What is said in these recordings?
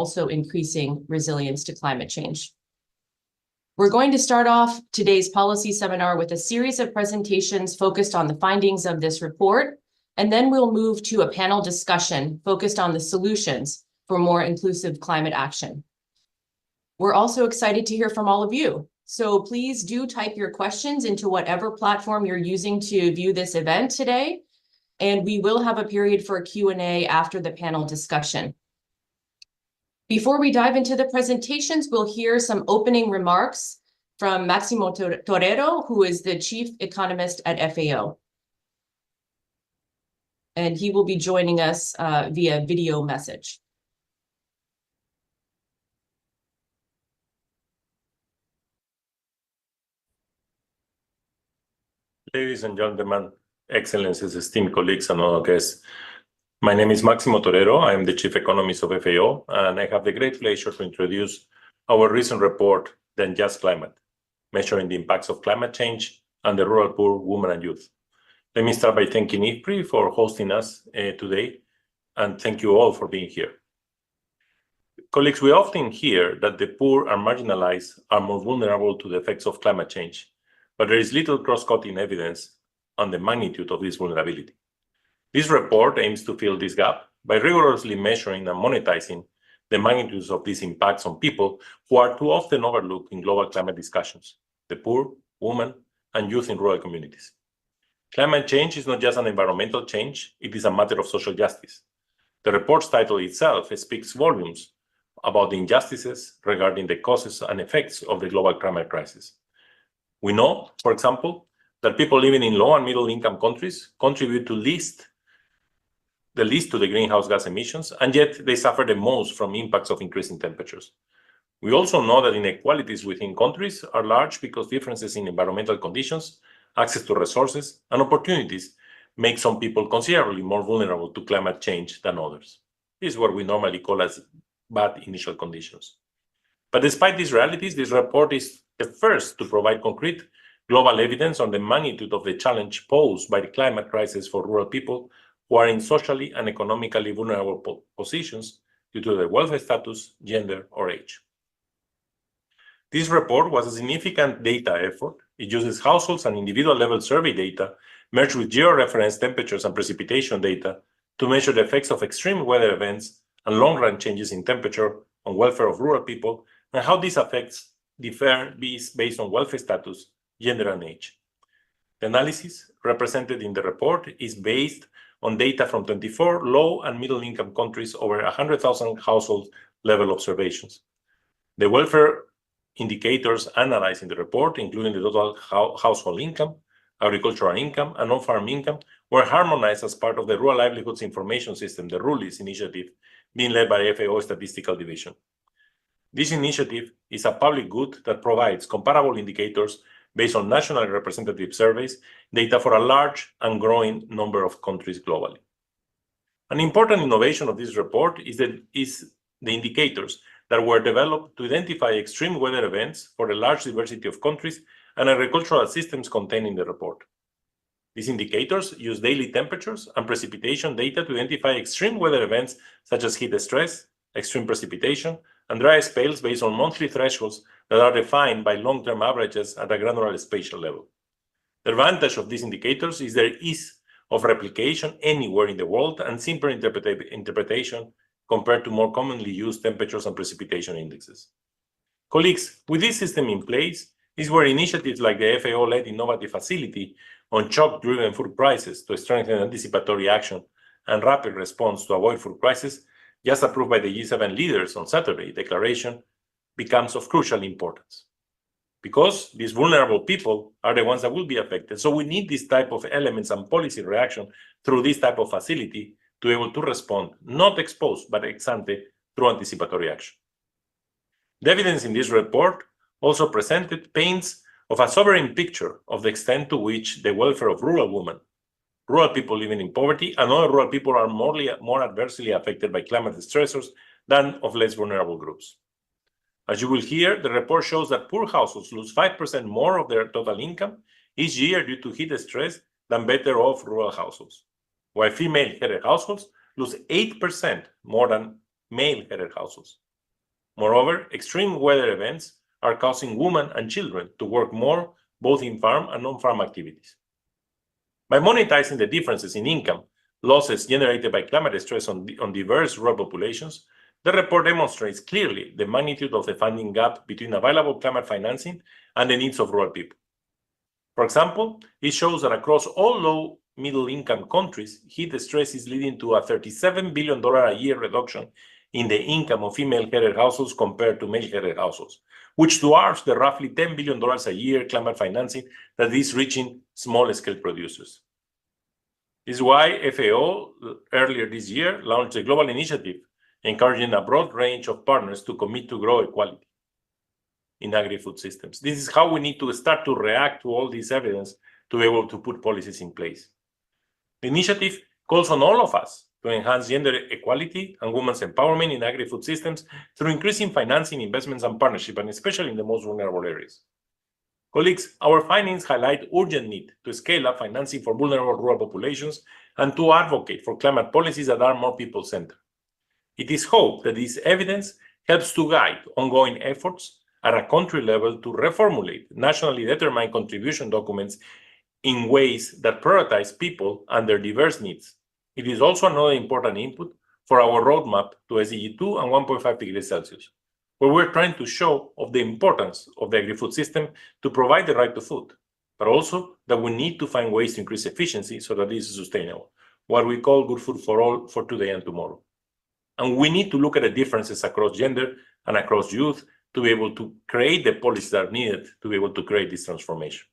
also increasing resilience to climate change. We're going to start off today's policy seminar with a series of presentations focused on the findings of this report, and then we'll move to a panel discussion focused on the solutions for more inclusive climate action. We're also excited to hear from all of you. So please do type your questions into whatever platform you're using to view this event today, and we will have a period for a Q&A after the panel discussion. Before we dive into the presentations, we'll hear some opening remarks from Maximo Torero, who is the Chief Economist at FAO. And he will be joining us via video message. Ladies and gentlemen, excellencies, esteemed colleagues, and all guests. My name is Maximo Torero. I am the Chief Economist of FAO, and I have the great pleasure to introduce our recent report, The Unjust Climate, measuring the impacts of climate change on the rural poor, women, and youth. Let me start by thanking IFPRI for hosting us today, and thank you all for being here. Colleagues, we often hear that the poor and marginalized are more vulnerable to the effects of climate change, but there is little cross-cutting evidence on the magnitude of this vulnerability. This report aims to fill this gap by rigorously measuring and monetizing the magnitudes of these impacts on people who are too often overlooked in global climate discussions: the poor, women, and youth in rural communities. Climate change is not just an environmental change, it is a matter of social justice. The report's title itself speaks volumes about the injustices regarding the causes and effects of the global climate crisis. We know, for example, that people living in low and middle income countries contribute the least to the greenhouse gas emissions, and yet they suffer the most from impacts of increasing temperatures. We also know that inequalities within countries are large because differences in environmental conditions, access to resources, and opportunities make some people considerably more vulnerable to climate change than others. This is what we normally call as bad initial conditions. But despite these realities, this report is the first to provide concrete global evidence on the magnitude of the challenge posed by the climate crisis for rural people who are in socially and economically vulnerable positions due to their welfare status, gender, or age. This report was a significant data effort. It uses households and individual-level survey data merged with geo-reference temperatures and precipitation data to measure the effects of extreme weather events and long-run changes in temperature on welfare of rural people and how these effects differ based on welfare status, gender, and age. The analysis represented in the report is based on data from 24 low and middle income countries over 100,000 household level observations. The welfare indicators analyzed in the report, including the total household income, agricultural income, and non-farm income, were harmonized as part of the Rural Livelihoods Information System, the RULIS initiative, being led by FAO Statistical Division. This initiative is a public good that provides comparable indicators based on national representative surveys, data for a large and growing number of countries globally. An important innovation of this report is the indicators that were developed to identify extreme weather events for a large diversity of countries and agricultural systems contained in the report. These indicators use daily temperatures and precipitation data to identify extreme weather events such as heat stress, extreme precipitation, and dry spells based on monthly thresholds that are defined by long-term averages at a granular spatial level. The advantage of these indicators is their ease of replication anywhere in the world and simple interpretation compared to more commonly used temperatures and precipitation indexes. Colleagues, with this system in place is where initiatives like the FAO-led Innovative Facility on shock-driven food prices to strengthen anticipatory action and rapid response to avoid food crisis, just approved by the G7 leaders on Saturday, declaration becomes of crucial importance. Because these vulnerable people are the ones that will be affected. So we need this type of elements and policy reaction through this type of facility to be able to respond, not ex post, but ex ante through anticipatory action. The evidence in this report also presented paints of a sobering picture of the extent to which the welfare of rural women, rural people living in poverty, and other rural people are more adversely affected by climate stressors than of less vulnerable groups. As you will hear, the report shows that poor households lose 5% more of their total income each year due to heat stress than better off rural households, while female-headed households lose 8% more than male-headed households. Moreover, extreme weather events are causing women and children to work more, both in farm and non-farm activities. By monetizing the differences in income losses generated by climate stress on diverse rural populations, the report demonstrates clearly the magnitude of the funding gap between available climate financing and the needs of rural people. For example, it shows that across all low middle-income countries, heat stress is leading to a $37 billion a year reduction in the income of female-headed households compared to male-headed households, which dwarfs the roughly $10 billion a year climate financing that is reaching small-scale producers. This is why FAO earlier this year launched a global initiative encouraging a broad range of partners to commit to grow equality in agri-food systems. This is how we need to start to react to all this evidence to be able to put policies in place. The initiative calls on all of us to enhance gender equality and women's empowerment in agri-food systems through increasing financing, investments, and partnership, and especially in the most vulnerable areas. Colleagues, our findings highlight urgent need to scale up financing for vulnerable rural populations and to advocate for climate policies that are more people-centered. It is hoped that this evidence helps to guide ongoing efforts at a country level to reformulate nationally determined contribution documents in ways that prioritize people and their diverse needs. It is also another important input for our roadmap to SDG 2 and 1.5 degrees Celsius, where we're trying to show of the importance of the agri-food system to provide the right to food, but also that we need to find ways to increase efficiency so that this is sustainable, what we call good food for all for today and tomorrow. And we need to look at the differences across gender and across youth to be able to create the policies that are needed to be able to create this transformation.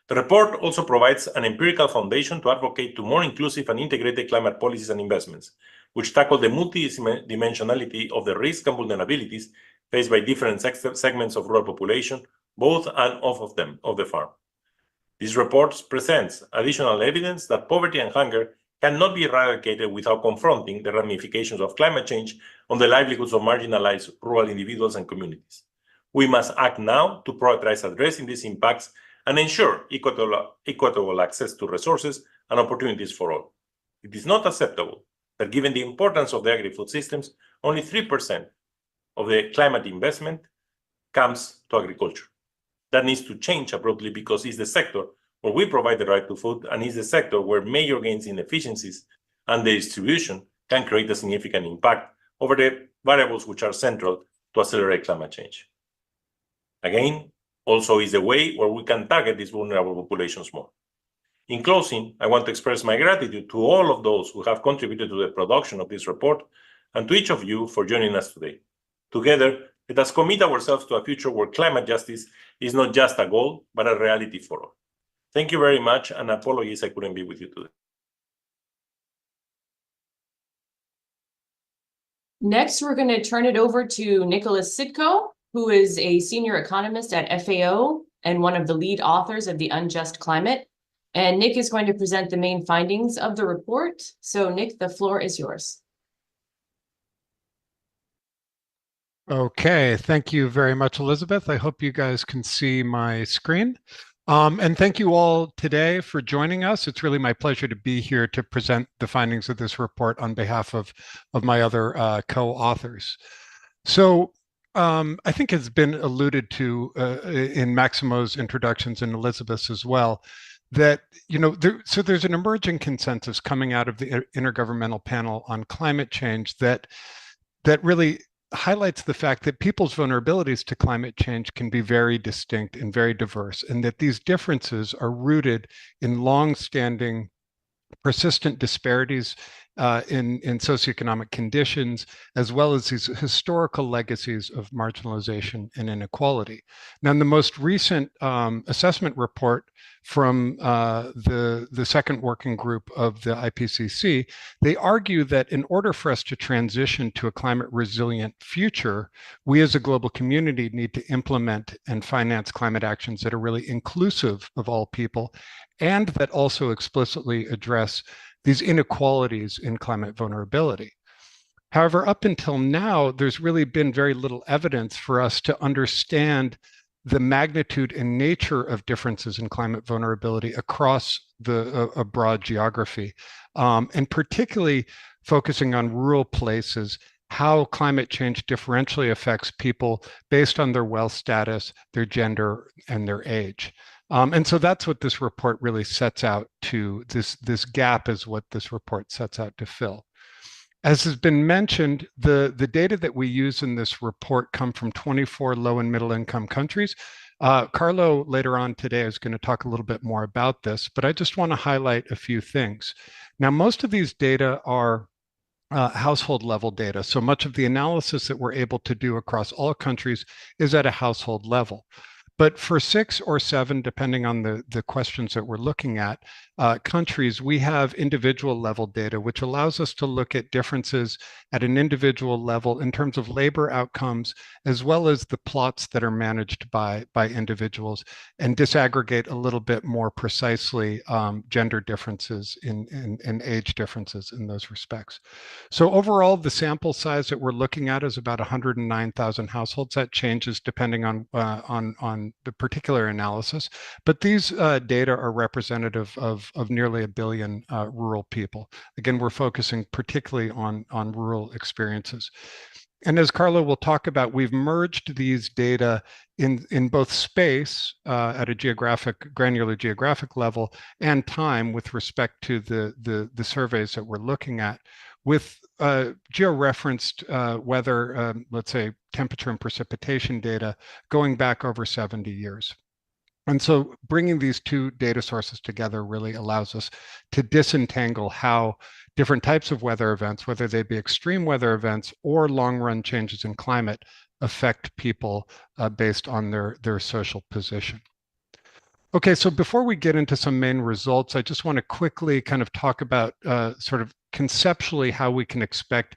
The report also provides an empirical foundation to advocate to more inclusive and integrated climate policies and investments, which tackle the multidimensionality of the risks and vulnerabilities faced by different segments of rural population, both and off of them, of the farm. This report presents additional evidence that poverty and hunger cannot be eradicated without confronting the ramifications of climate change on the livelihoods of marginalized rural individuals and communities. We must act now to prioritize addressing these impacts and ensure equitable access to resources and opportunities for all. It is not acceptable that given the importance of the agri-food systems, only 3% of the climate investment comes to agriculture. That needs to change abruptly because it's the sector where we provide the right to food and it's the sector where major gains in efficiencies and the distribution can create a significant impact over the variables which are central to accelerate climate change. Again, also is a way where we can target these vulnerable populations more. In closing, I want to express my gratitude to all of those who have contributed to the production of this report and to each of you for joining us today. Together, let us commit ourselves to a future where climate justice is not just a goal, but a reality for all. Thank you very much, and apologies I couldn't be with you today. Next, we're going to turn it over to Nicholas Sitko, who is a senior economist at FAO and one of the lead authors of the Unjust Climate. And Nick is going to present the main findings of the report. So Nick, the floor is yours. Okay, thank you very much, Elizabeth. I hope you guys can see my screen. And thank you all today for joining us. It's really my pleasure to be here to present the findings of this report on behalf of my other co-authors. So I think it's been alluded to in Maximo's introductions and Elizabeth's as well, that, so there's an emerging consensus coming out of the Intergovernmental Panel on Climate Change that really highlights the fact that people's vulnerabilities to climate change can be very distinct and very diverse, and that these differences are rooted in long-standing persistent disparities in socioeconomic conditions, as well as these historical legacies of marginalization and inequality. Now, in the most recent assessment report from the second working group of the IPCC, they argue that in order for us to transition to a climate resilient future, we as a global community need to implement and finance climate actions that are really inclusive of all people, and that also explicitly address these inequalities in climate vulnerability. However, up until now, there's really been very little evidence for us to understand the magnitude and nature of differences in climate vulnerability across a broad geography, and particularly focusing on rural places how climate change differentially affects people based on their wealth status, their gender, and their age. And so that's what this report really sets out to, this gap is what this report sets out to fill. As has been mentioned, the data that we use in this report come from 24 low and middle income countries. Carlo later on today is going to talk a little bit more about this, but I just want to highlight a few things. Now, most of these data are household level data. So much of the analysis that we're able to do across all countries is at a household level. But for 6 or 7, depending on the questions that we're looking at, countries, we have individual level data, which allows us to look at differences at an individual level in terms of labor outcomes, as well as the plots that are managed by individuals, and disaggregate a little bit more precisely gender differences and age differences in those respects. So overall, the sample size that we're looking at is about 109,000 households. That changes depending on the particular analysis, but these data are representative of nearly 1 billion rural people. Again, we're focusing particularly on rural experiences. And as Carlo will talk about, we've merged these data in both space at a granular geographic level and time with respect to the surveys that we're looking at, with geo-referenced weather, let's say temperature and precipitation data going back over 70 years. And so bringing these two data sources together really allows us to disentangle how different types of weather events, whether they be extreme weather events or long-run changes in climate, affect people based on their social position. Okay, so before we get into some main results, I just want to quickly kind of talk about sort of conceptually how we can expect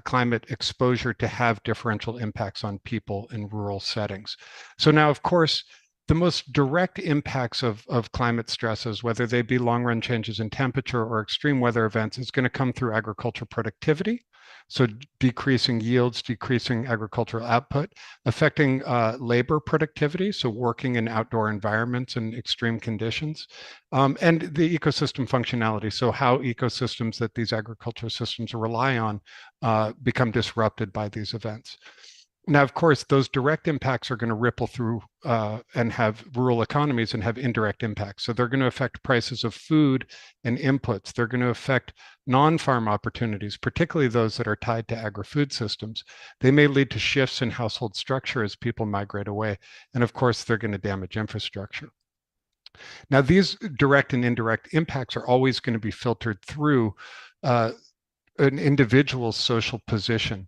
climate exposure to have differential impacts on people in rural settings. So now, of course, the most direct impacts of climate stresses, whether they be long-run changes in temperature or extreme weather events, is going to come through agricultural productivity. So decreasing yields, decreasing agricultural output, affecting labor productivity, so working in outdoor environments and extreme conditions, and the ecosystem functionality, so how ecosystems that these agricultural systems rely on become disrupted by these events. Now, of course, those direct impacts are going to ripple through and have rural economies and have indirect impacts. So they're going to affect prices of food and inputs. They're going to affect non-farm opportunities, particularly those that are tied to agri-food systems. They may lead to shifts in household structure as people migrate away. And of course, they're going to damage infrastructure. Now, these direct and indirect impacts are always going to be filtered through an individual's social position.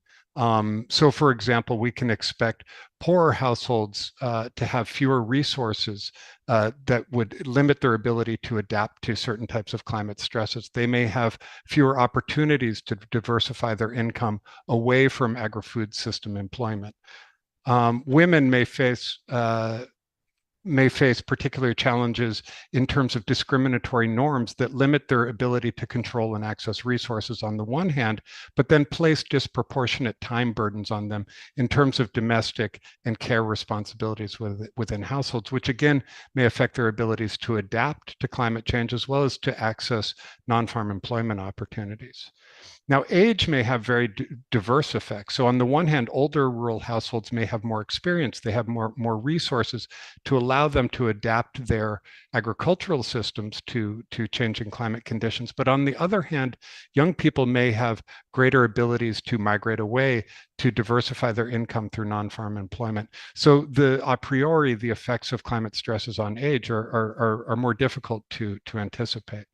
So, for example, we can expect poorer households to have fewer resources that would limit their ability to adapt to certain types of climate stresses. They may have fewer opportunities to diversify their income away from agri-food system employment. Women may face particular challenges in terms of discriminatory norms that limit their ability to control and access resources on the one hand, but then place disproportionate time burdens on them in terms of domestic and care responsibilities within households, which again may affect their abilities to adapt to climate change as well as to access non-farm employment opportunities. Now, age may have very diverse effects. So on the one hand, older rural households may have more experience. They have more resources to allow them to adapt their agricultural systems to changing climate conditions. But on the other hand, young people may have greater abilities to migrate away to diversify their income through non-farm employment. So a priori, the effects of climate stresses on age are more difficult to anticipate.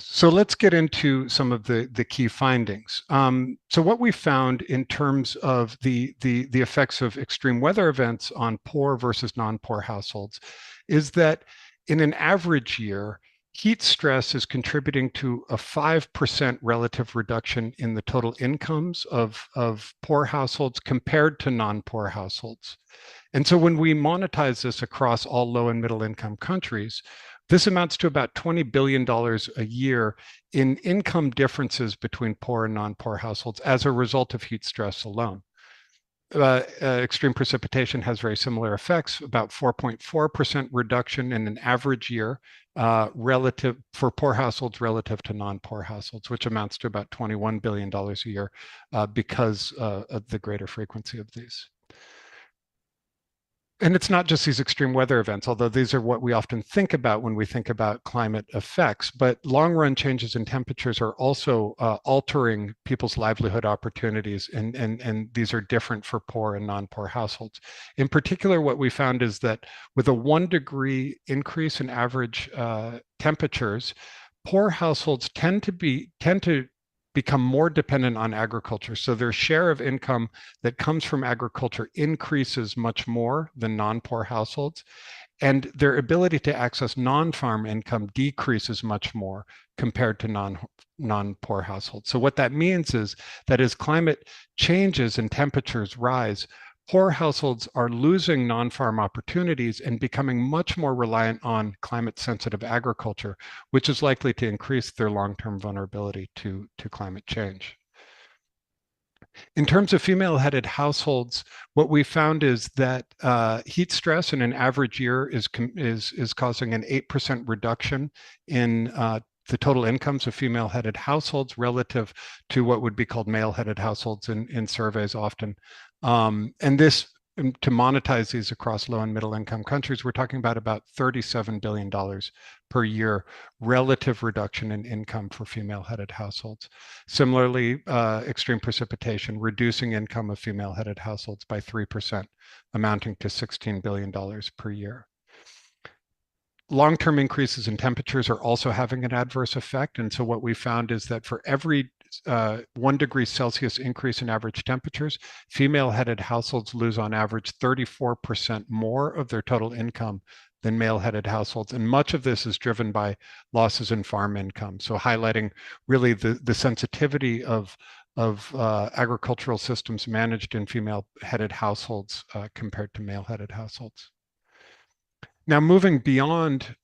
So let's get into some of the key findings. So what we found in terms of the effects of extreme weather events on poor versus non-poor households is that in an average year, heat stress is contributing to a 5% relative reduction in the total incomes of poor households compared to non-poor households. And so when we monetize this across all low and middle income countries, this amounts to about $20 billion a year in income differences between poor and non-poor households as a result of heat stress alone. extreme precipitation has very similar effects, about 4.4% reduction in an average year relative for poor households relative to non-poor households, which amounts to about $21 billion a year because of the greater frequency of these. And it's not just these extreme weather events, although these are what we often think about when we think about climate effects, but long-run changes in temperatures are also altering people's livelihood opportunities, and these are different for poor and non-poor households. In particular, what we found is that with a 1-degree increase in average temperatures, poor households tend to become more dependent on agriculture. So their share of income that comes from agriculture increases much more than non-poor households. And their ability to access non-farm income decreases much more compared to non-poor households. So what that means is that as climate changes and temperatures rise, poor households are losing non-farm opportunities and becoming much more reliant on climate-sensitive agriculture, which is likely to increase their long-term vulnerability to climate change. In terms of female-headed households, what we found is that heat stress in an average year is causing an 8% reduction in the total incomes of female-headed households relative to what would be called male-headed households in surveys often. And this, to monetize these across low and middle income countries, we're talking about $37 billion per year relative reduction in income for female-headed households. Similarly, extreme precipitation, reducing income of female-headed households by 3%, amounting to $16 billion per year. Long-term increases in temperatures are also having an adverse effect. And so what we found is that for every 1 degree Celsius increase in average temperatures, female-headed households lose on average 34% more of their total income than male-headed households. And much of this is driven by losses in farm income. So highlighting really the sensitivity of agricultural systems managed in female-headed households compared to male-headed households. Now, moving beyond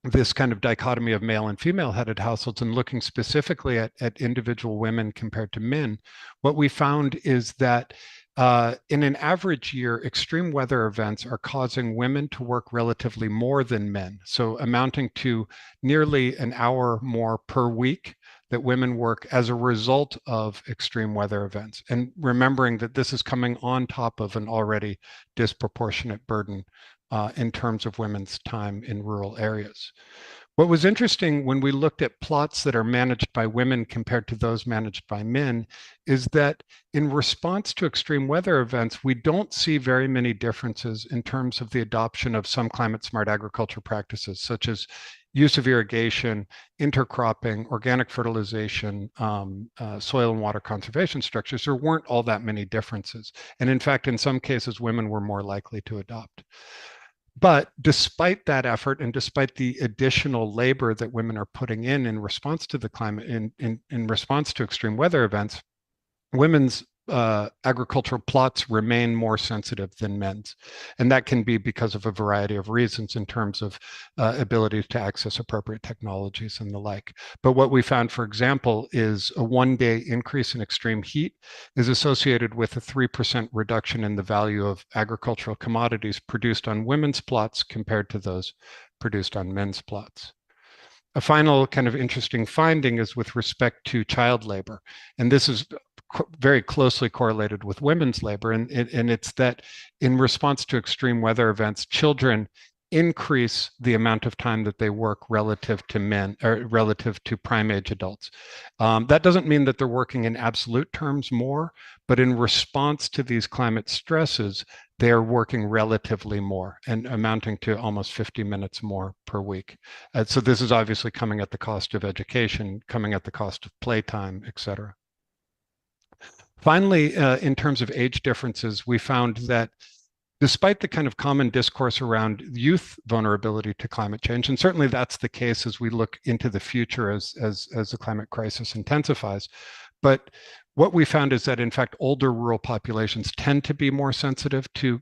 this kind of dichotomy of male and female-headed households and looking specifically at individual women compared to men, what we found is that in an average year, extreme weather events are causing women to work relatively more than men, so amounting to nearly an hour more per week that women work as a result of extreme weather events. And remembering that this is coming on top of an already disproportionate burden in terms of women's time in rural areas. What was interesting when we looked at plots that are managed by women compared to those managed by men is that in response to extreme weather events, we don't see very many differences in terms of the adoption of some climate-smart agriculture practices, such as use of irrigation, intercropping, organic fertilization, soil and water conservation structures. There weren't all that many differences. And in fact, in some cases, women were more likely to adopt. But despite that effort and despite the additional labor that women are putting in response to the climate, in response to extreme weather events, women's agricultural plots remain more sensitive than men's. And that can be because of a variety of reasons in terms of ability to access appropriate technologies and the like. But what we found, for example, is a 1-day increase in extreme heat is associated with a 3% reduction in the value of agricultural commodities produced on women's plots compared to those produced on men's plots. A final kind of interesting finding is with respect to child labor. And this is very closely correlated with women's labor. And it's that in response to extreme weather events, children increase the amount of time that they work relative to men or relative to prime age adults. That doesn't mean that they're working in absolute terms more, but in response to these climate stresses, they are working relatively more and amounting to almost 50 minutes more per week. So this is obviously coming at the cost of education, coming at the cost of playtime, et cetera. Finally, in terms of age differences, we found that despite the kind of common discourse around youth vulnerability to climate change, and certainly that's the case as we look into the future as the climate crisis intensifies, but what we found is that in fact older rural populations tend to be more sensitive to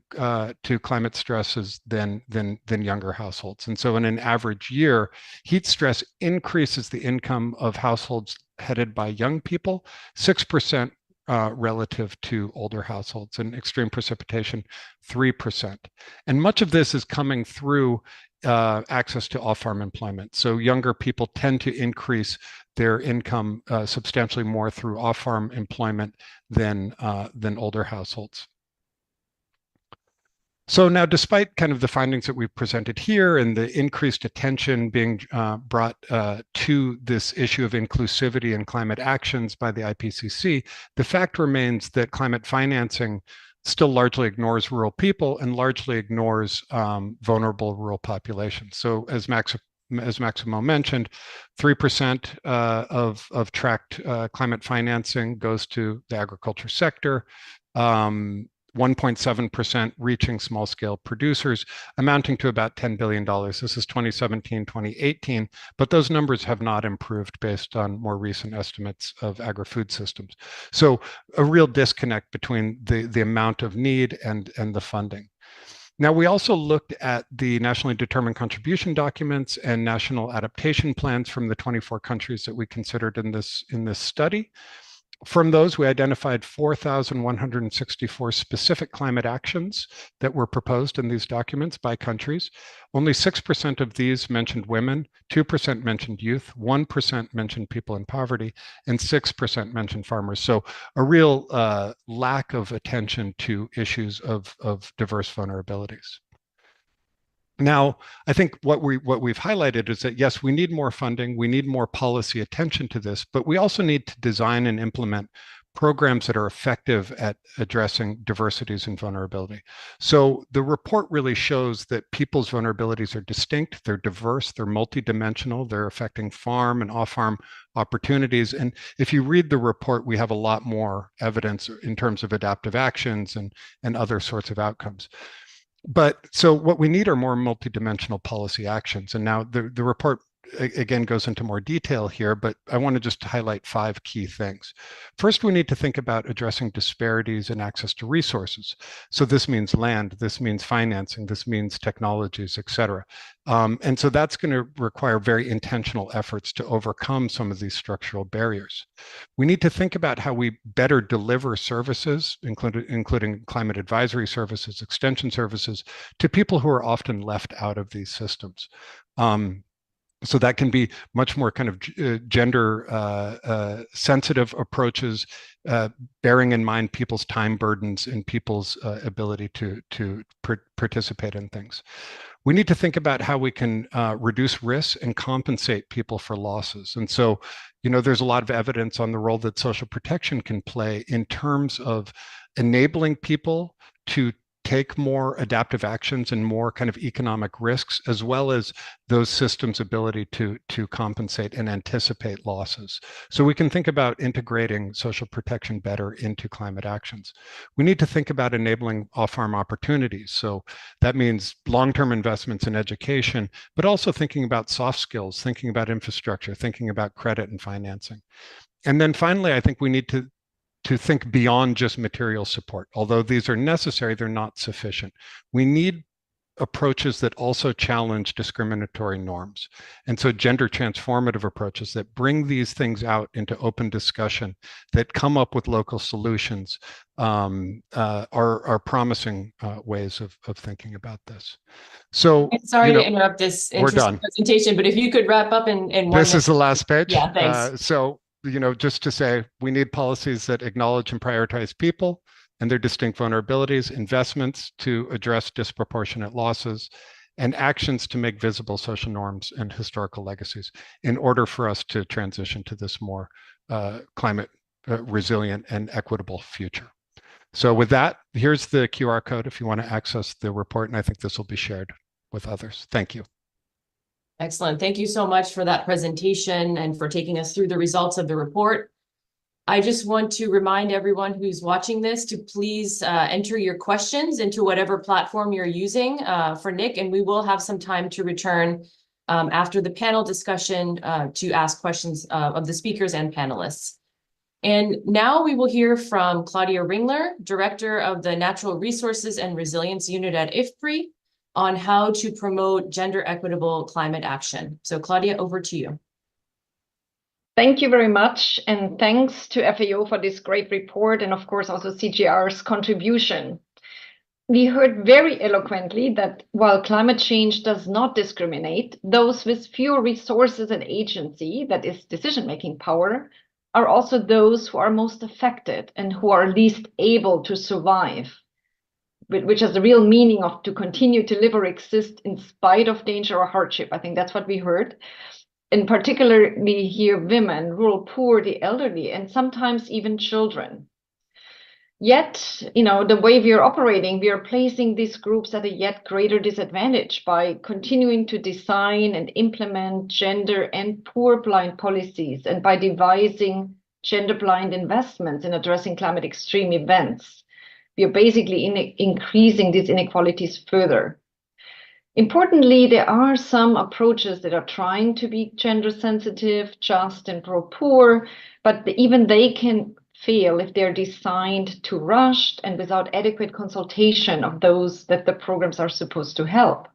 climate stresses than younger households. And so in an average year, heat stress increases the income of households headed by young people 6% relative to older households, and extreme precipitation 3%. And much of this is coming through access to off-farm employment. So younger people tend to increase their income substantially more through off-farm employment than older households. So now, despite kind of the findings that we've presented here and the increased attention being brought to this issue of inclusivity and climate actions by the IPCC, the fact remains that climate financing still largely ignores rural people and largely ignores vulnerable rural populations. So as Maximo mentioned, 3% of tracked climate financing goes to the agriculture sector. 1.7% reaching small-scale producers, amounting to about $10 billion. This is 2017, 2018, but those numbers have not improved based on more recent estimates of agri-food systems. So a real disconnect between the amount of need and the funding. Now, we also looked at the nationally determined contribution documents and national adaptation plans from the 24 countries that we considered in this study. From those, we identified 4,164 specific climate actions that were proposed in these documents by countries. Only 6% of these mentioned women, 2% mentioned youth, 1% mentioned people in poverty, and 6% mentioned farmers. So a real lack of attention to issues of diverse vulnerabilities. Now, I think what we've highlighted is that, yes, we need more funding, we need more policy attention to this, but we also need to design and implement programs that are effective at addressing diversities and vulnerability. So the report really shows that people's vulnerabilities are distinct, they're diverse, they're multidimensional, they're affecting farm and off-farm opportunities. And if you read the report, we have a lot more evidence in terms of adaptive actions and other sorts of outcomes. But so what we need are more multidimensional policy actions. And now the report again goes into more detail here, but I want to just highlight 5 key things. First, we need to think about addressing disparities in access to resources. So this means land, this means financing, this means technologies, et cetera. And so that's going to require very intentional efforts to overcome some of these structural barriers. We need to think about how we better deliver services, including climate advisory services, extension services, to people who are often left out of these systems. So that can be much more kind of gender sensitive approaches, bearing in mind people's time burdens and people's ability to participate in things. We need to think about how we can reduce risks and compensate people for losses. And so, there's a lot of evidence on the role that social protection can play in terms of enabling people to take more adaptive actions and more kind of economic risks, as well as those systems' ability to compensate and anticipate losses. So we can think about integrating social protection better into climate actions. We need to think about enabling off-farm opportunities. So that means long-term investments in education, but also thinking about soft skills, thinking about infrastructure, thinking about credit and financing. And then finally, I think we need to think beyond just material support. Although these are necessary, they're not sufficient. We need approaches that also challenge discriminatory norms. And so gender transformative approaches that bring these things out into open discussion, that come up with local solutions, are promising ways of thinking about this. So sorry to interrupt this interesting presentation, but if you could wrap up in 1 minute. This is the last page. Yeah, thanks. So just to say, we need policies that acknowledge and prioritize people and their distinct vulnerabilities, investments to address disproportionate losses, and actions to make visible social norms and historical legacies in order for us to transition to this more climate resilient and equitable future. So with that, here's the QR code if you want to access the report, and I think this will be shared with others. Thank you. Excellent. Thank you so much for that presentation and for taking us through the results of the report. I just want to remind everyone who's watching this to please enter your questions into whatever platform you're using for Nick, and we will have some time to return after the panel discussion to ask questions of the speakers and panelists. And now we will hear from Claudia Ringler, Director of the Natural Resources and Resilience Unit at IFPRI, on how to promote gender equitable climate action. So Claudia, over to you. Thank you very much. And thanks to FAO for this great report, and of course also CGIAR's contribution. We heard very eloquently that while climate change does not discriminate, those with fewer resources and agency, that is decision-making power, are also those who are most affected and who are least able to survive, which is the real meaning of to continue to live or exist in spite of danger or hardship. I think that's what we heard. In particular, we hear women, rural poor, the elderly, and sometimes even children. Yet, the way we are operating, we are placing these groups at a yet greater disadvantage by continuing to design and implement gender and poor-blind policies, and by devising gender-blind investments in addressing climate extreme events. We are basically increasing these inequalities further. Importantly, there are some approaches that are trying to be gender sensitive, just, and pro-poor, but even they can fail if they're designed too rushed and without adequate consultation of those that the programs are supposed to help.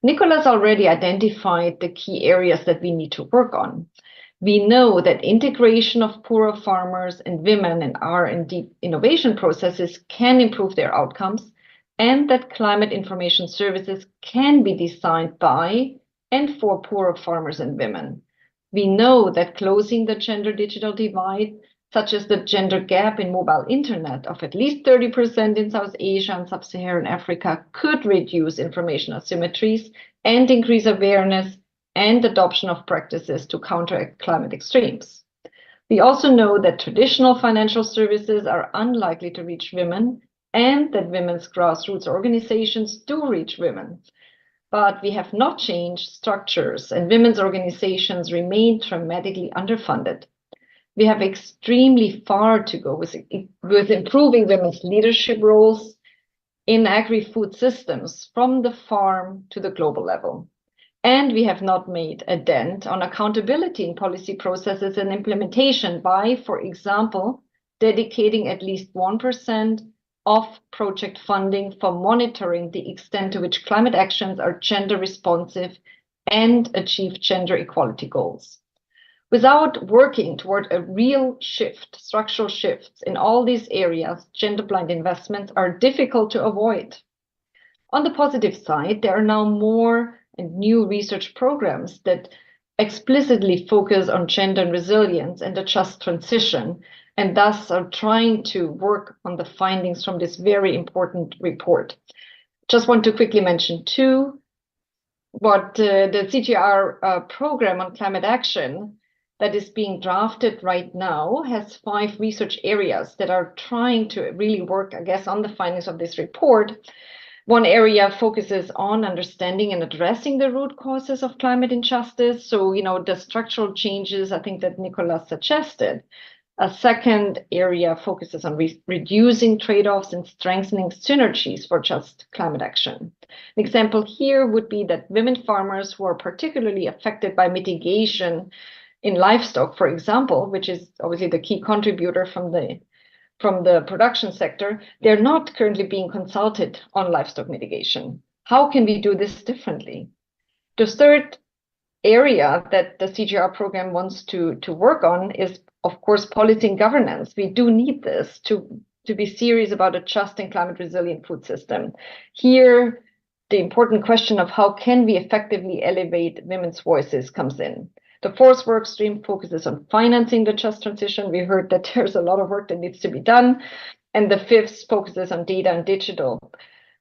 Nicholas already identified the key areas that we need to work on. We know that integration of poorer farmers and women in R&D innovation processes can improve their outcomes, and that climate information services can be designed by and for poorer farmers and women. We know that closing the gender digital divide, such as the gender gap in mobile internet of at least 30% in South Asia and Sub-Saharan Africa, could reduce information asymmetries and increase awareness and adoption of practices to counteract climate extremes. We also know that traditional financial services are unlikely to reach women, and that women's grassroots organizations do reach women. But we have not changed structures, and women's organizations remain dramatically underfunded. We have extremely far to go with improving women's leadership roles in agri-food systems from the farm to the global level. And we have not made a dent on accountability in policy processes and implementation by, for example, dedicating at least 1% of project funding for monitoring the extent to which climate actions are gender responsive and achieve gender equality goals. Without working toward a real shift, structural shifts in all these areas, gender-blind investments are difficult to avoid. On the positive side, there are now more and new research programs that explicitly focus on gender and resilience and a just transition, and thus are trying to work on the findings from this very important report. Just want to quickly mention two. What the CGIAR program on climate action that is being drafted right now has 5 research areas that are trying to really work, I guess, on the findings of this report. One area focuses on understanding and addressing the root causes of climate injustice. So, the structural changes, I think, that Nicolas suggested. A second area focuses on reducing trade-offs and strengthening synergies for just climate action. An example here would be that women farmers who are particularly affected by mitigation in livestock, for example, which is obviously the key contributor from the production sector, they're not currently being consulted on livestock mitigation. How can we do this differently? The third area that the CGIAR program wants to work on is, of course, policy and governance. We do need this to be serious about a just and climate resilient food system. Here, the important question of how can we effectively elevate women's voices comes in. The fourth work stream focuses on financing the just transition. We heard that there's a lot of work that needs to be done. And the fifth focuses on data and digital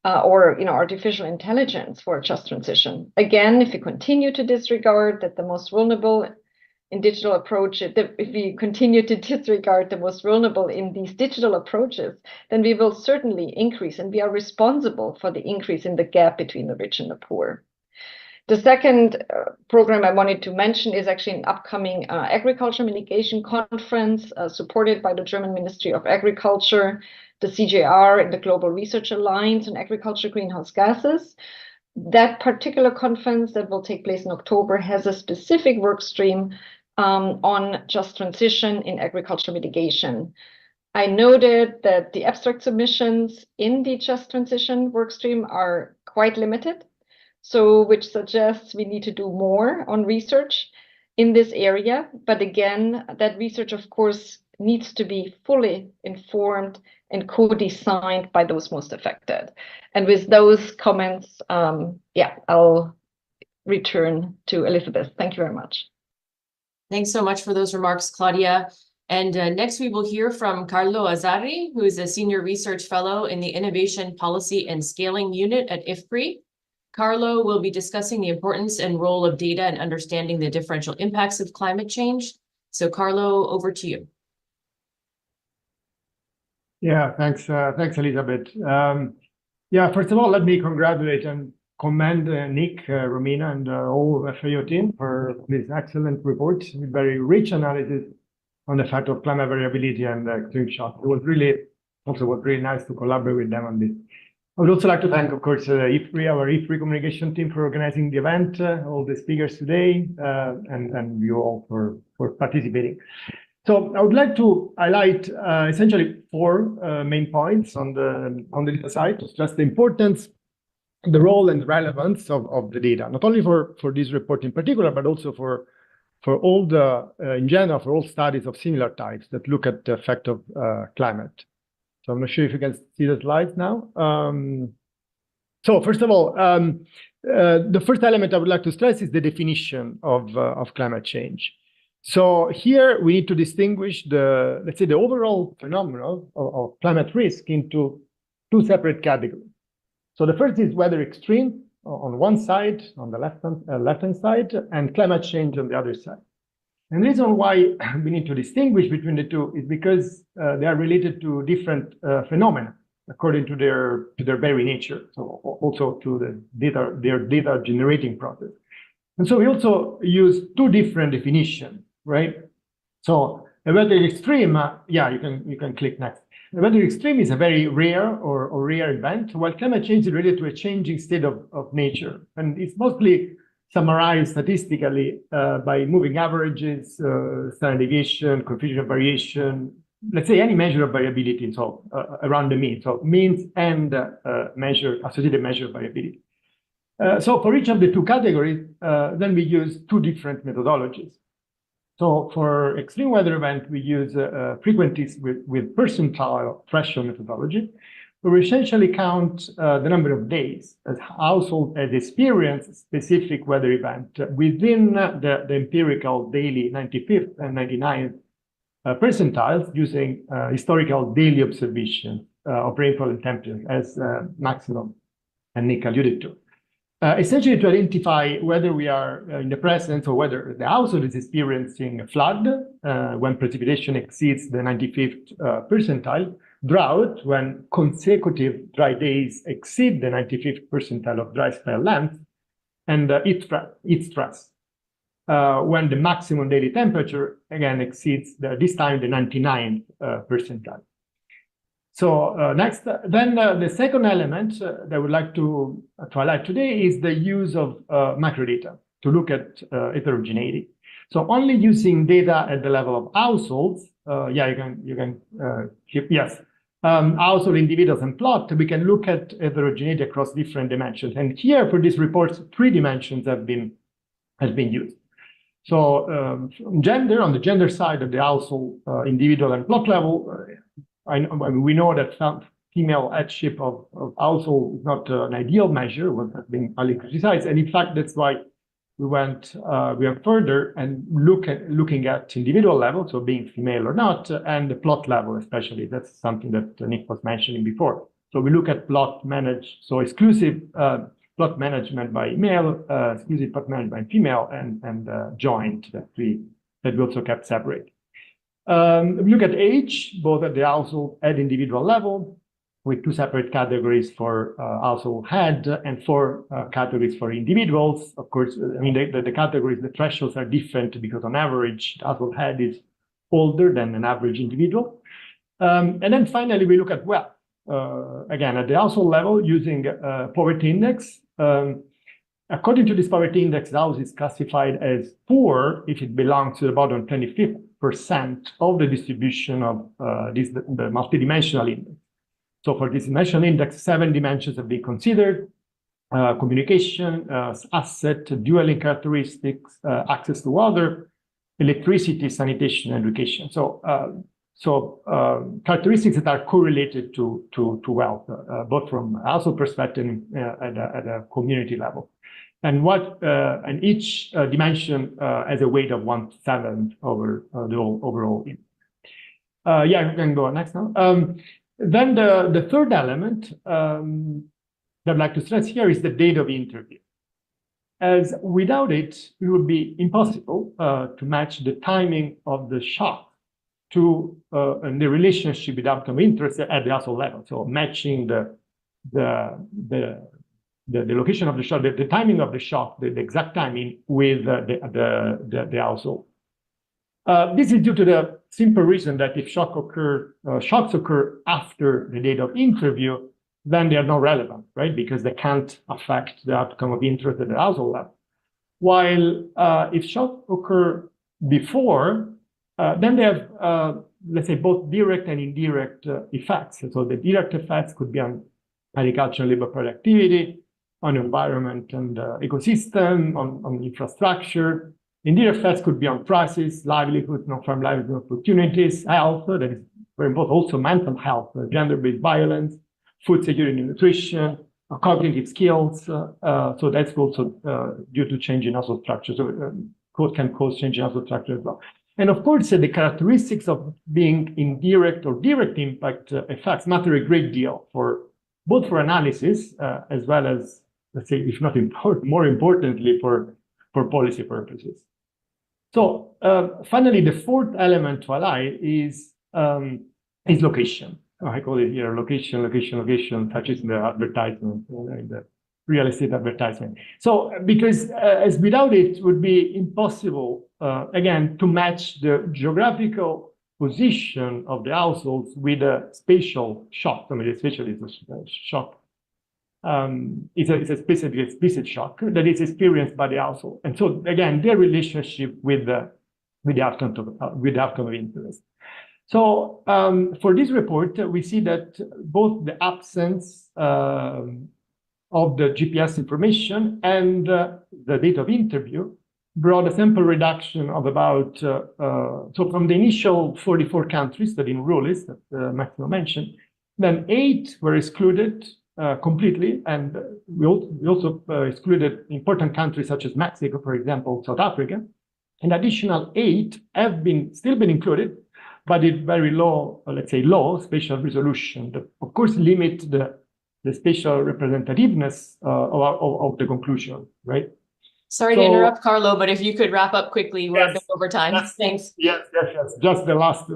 or artificial intelligence for a just transition. Again, if we continue to disregard that the most vulnerable in digital approaches, if we continue to disregard the most vulnerable in these digital approaches, then we will certainly increase, and we are responsible for the increase in the gap between the rich and the poor. The second program I wanted to mention is actually an upcoming agriculture mitigation conference supported by the German Ministry of Agriculture, the CGIAR, and the Global Research Alliance on Agriculture Greenhouse Gases. That particular conference that will take place in October has a specific work stream on just transition in agriculture mitigation. I noted that the abstract submissions in the just transition work stream are quite limited. So, which suggests we need to do more on research. in this area. But again, that research, of course, needs to be fully informed and co-designed by those most affected. And with those comments, I'll return to Elizabeth. Thank you very much. Thanks so much for those remarks, Claudia. And next we will hear from Carlo Azzarri, who is a Senior Research Fellow in the Innovation Policy and Scaling Unit at IFPRI. Carlo will be discussing the importance and role of data in understanding the differential impacts of climate change. So Carlo, over to you. Yeah, thanks, Elizabeth. First of all, let me congratulate and commend Nick, Romina, and all FAO team for this excellent report with very rich analysis on the fact of climate variability and extreme shock. It was really nice to collaborate with them on this. I would also like to thank, of course, IFPRI, our IFPRI communication team, for organizing the event, all the speakers today, and you all for participating. So I would like to highlight essentially four main points on the data side, just the importance, the role and relevance of the data, not only for this report in particular, but also for all in general, for all studies of similar types that look at the effect of climate. So I'm not sure if you can see the slides now. So first of all, the first element I would like to stress is the definition of climate change. So here we need to distinguish let's say the overall phenomenon of climate risk into two separate categories. So the first is weather extreme on one side, on the left-hand side, and climate change on the other side. And the reason why we need to distinguish between the two is because they are related to different phenomena according to their very nature, so also to their data generating process. And so we also use two different definitions, right? So a weather extreme, you can click next. A weather extreme is a very rare or rare event, while climate change is related to a changing state of nature. And it's mostly summarized statistically by moving averages, standard deviation, coefficient of variation, let's say any measure of variability, so around the mean, so means and associated measure of variability. So for each of the two categories, then we use two different methodologies. So for extreme weather event, we use frequencies with percentile threshold methodology, where we essentially count the number of days as households had experienced a specific weather event within the empirical daily 95th and 99th percentiles using historical daily observation of rainfall and temperature, as Maximo and Nick alluded to. Essentially to identify whether we are in the presence or whether the household is experiencing a flood when precipitation exceeds the 95th percentile, drought when consecutive dry days exceed the 95th percentile of dry spell length, and heat stress when the maximum daily temperature again exceeds this time the 99th percentile. So next, then the second element that I would like to highlight today is the use of macrodata to look at heterogeneity. So only using data at the level of households, you can keep, yes, household individuals and plot, we can look at heterogeneity across different dimensions. And here for this report, 3 dimensions has been used. So gender, on the gender side of the household, individual and plot level, we know that female headship of household is not an ideal measure, what has been highly criticized. And in fact, that's why we went further and looking at individual level, so being female or not, and the plot level especially. That's something that Nick was mentioning before. So we look at plot managed, so exclusive plot management by male, exclusive plot management by female, and joint that we also kept separate. We look at age, both at the household and individual level, with 2 separate categories for household head and 4 categories for individuals. Of course, I mean, the categories, the thresholds are different because on average, the household head is older than an average individual. And then finally, we look at wealth. Again, at the household level, using poverty index. According to this poverty index, the house is classified as poor if it belongs to the bottom 25% of the distribution of the multidimensional index. So for this dimensional index, 7 dimensions have been considered: communication, asset, dwelling characteristics, access to water, electricity, sanitation, and education. So characteristics that are correlated to wealth, both from a household perspective and at a community level. And each dimension has a weight of 1/7 over the overall. Yeah, we can go next now. Then the third element that I'd like to stress here is the date of interview. As without it, it would be impossible to match the timing of the shock to and the relationship with outcome of interest at the household level. So matching the location of the shock, the timing of the shock, the exact timing with the household. This is due to the simple reason that if shocks occur after the date of interview, then they are not relevant, right? Because they can't affect the outcome of interest at the household level. While if shocks occur before, then they have, let's say, both direct and indirect effects. And so the direct effects could be on agriculture and labor productivity, on environment and ecosystem, on infrastructure. Indirect effects could be on prices, livelihood, non-farm livelihood opportunities, health, that is very important, also mental health, gender-based violence, food security and nutrition, cognitive skills. So that's also due to change in household structure. So can cause change in household structure as well. And of course, the characteristics of being indirect or direct impact effects matter a great deal for both for analysis as well as, let's say, if not more importantly, for policy purposes. So finally, the fourth element to highlight is location. I call it here location, such as in the advertisement, in the real estate advertisement. So because as without it, it would be impossible, again, to match the geographical position of the households with a spatial shock. I mean, especially the shock. It's a specific explicit shock that is experienced by the household. And so again, their relationship with the outcome of interest. So for this report, we see that both the absence of the GPS information and the date of interview brought a sample reduction of about, so from the initial 44 countries that in rule list that Maximo mentioned, then 8 were excluded completely, and we also excluded important countries such as Mexico, for example, South Africa. An additional 8 have still been included, but at very low, let's say low spatial resolution that of course limit the spatial representativeness of the conclusion, right? Sorry to interrupt, Carlo, but if you could wrap up quickly, we're a bit over time. Yes, thanks. Yes. Just the last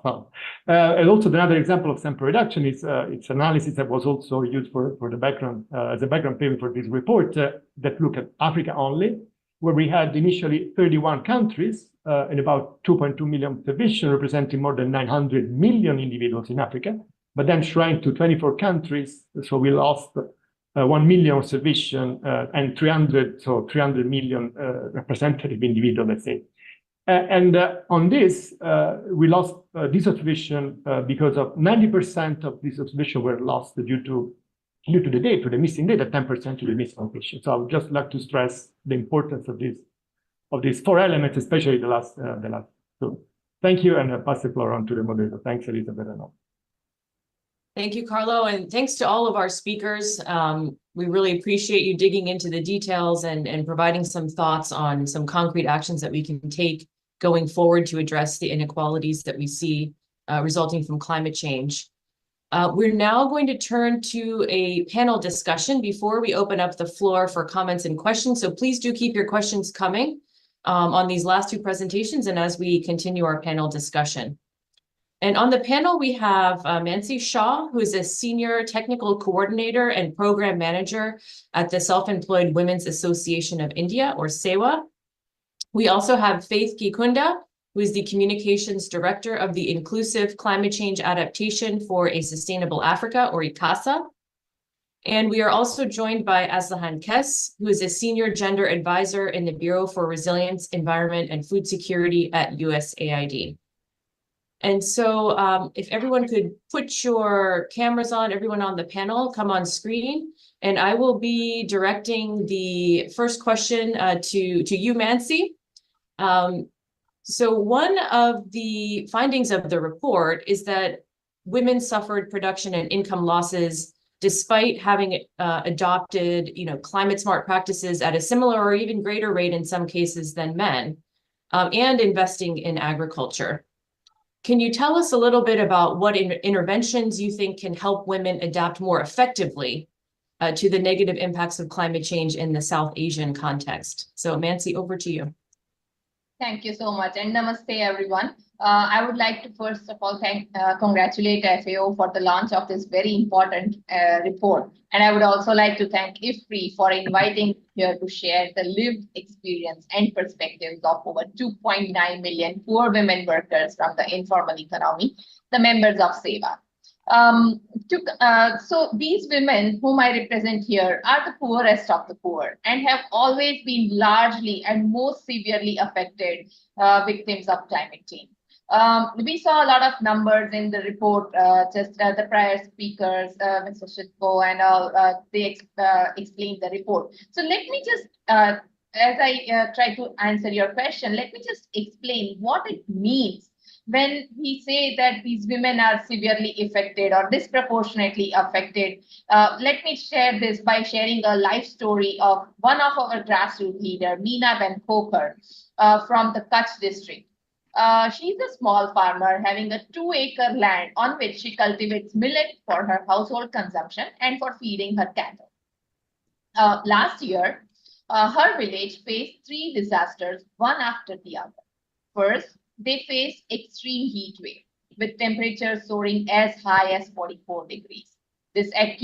part. And also another example of sample reduction is its analysis that was also used for the background as a background paper for this report that look at Africa only, where we had initially 31 countries and about 2.2 million observations representing more than 900 million individuals in Africa, but then shrank to 24 countries. So we lost 1 million observation and 300 million representative individuals, let's say. And on this, we lost this observation because of 90% of these observations were lost due to the date, to the missing data, 10% to the missing location. So I would just like to stress the importance of these 4 elements, especially the last. So thank you, and I'll pass the floor on to the moderator. Thanks, Elizabeth. Thank you, Carlo, and thanks to all of our speakers. We really appreciate you digging into the details and providing some thoughts on some concrete actions that we can take going forward to address the inequalities that we see resulting from climate change. We're now going to turn to a panel discussion before we open up the floor for comments and questions. So please do keep your questions coming on these last 2 presentations and as we continue our panel discussion. And on the panel, we have Mansi Shah, who is a senior technical coordinator and program manager at the Self-Employed Women's Association of India, or SEWA. We also have Faith Gikunda, who is the communications director of the Inclusive Climate Change Adaptation for a Sustainable Africa, or ICCASA. And we are also joined by Aslihan, who is a senior gender advisor in the Bureau for Resilience, Environment, and Food Security at USAID. And so if everyone could put your cameras on, everyone on the panel, come on screen, and I will be directing the first question to you, Mansi. So one of the findings of the report is that women suffered production and income losses despite having adopted, climate smart practices at a similar or even greater rate in some cases than men, and investing in agriculture. Can you tell us a little bit about what interventions you think can help women adapt more effectively to the negative impacts of climate change in the South Asian context? So Mansi, over to you. Thank you so much, and namaste, everyone. I would like to first of all congratulate FAO for the launch of this very important report. And I would also like to thank IFPRI for inviting me here to share the lived experience and perspectives of over 2.9 million poor women workers from the informal economy, the members of SEWA. So these women whom I represent here are the poorest of the poor and have always been largely and most severely affected victims of climate change. We saw a lot of numbers in the report, the prior speakers, Mr. Sitko and all, they explained the report. So let me just, as I try to answer your question, let me just explain what it means when we say that these women are severely affected or disproportionately affected. Let me share this by sharing a life story of one of our grassroots leader, Meena Ben Khokar, from the Kutch district. She's a small farmer having a 2-acre land on which she cultivates millet for her household consumption and for feeding her cattle. Last year, her village faced 3 disasters, one after the other. First, they faced extreme heat wave with temperatures soaring as high as 44 degrees. This led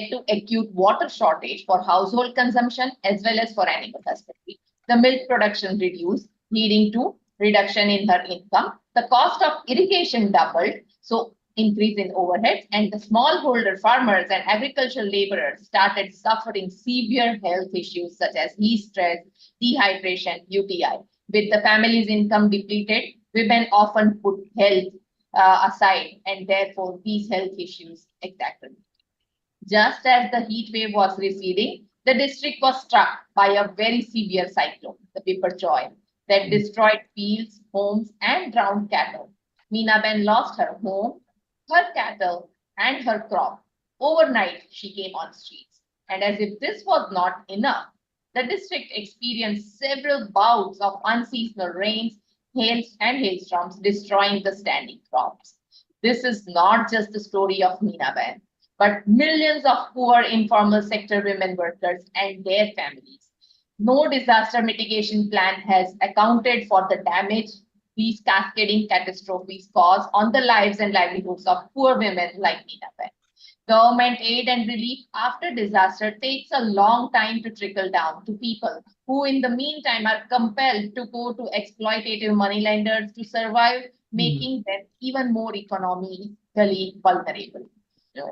to acute water shortage for household consumption as well as for animal husbandry. The milk production reduced, leading to reduction in her income. The cost of irrigation doubled, so increase in overheads, and the smallholder farmers and agricultural laborers started suffering severe health issues such as heat stress, dehydration, UTI. With the family's income depleted, women often put health aside, and therefore these health issues exacerbate. Just as the heat wave was receding, the district was struck by a very severe cyclone, the Biparjoy, that destroyed fields, homes, and drowned cattle. Meena Ben lost her home, her cattle, and her crop. Overnight, she came on streets. And as if this was not enough, the district experienced several bouts of unseasonal rains, hails, and hailstorms, destroying the standing crops. This is not just the story of Meena Ben, but millions of poor informal sector women workers and their families. No disaster mitigation plan has accounted for the damage these cascading catastrophes cause on the lives and livelihoods of poor women like Meena Ben. Government aid and relief after disaster takes a long time to trickle down to people who in the meantime are compelled to go to exploitative moneylenders to survive, making them even more economically vulnerable.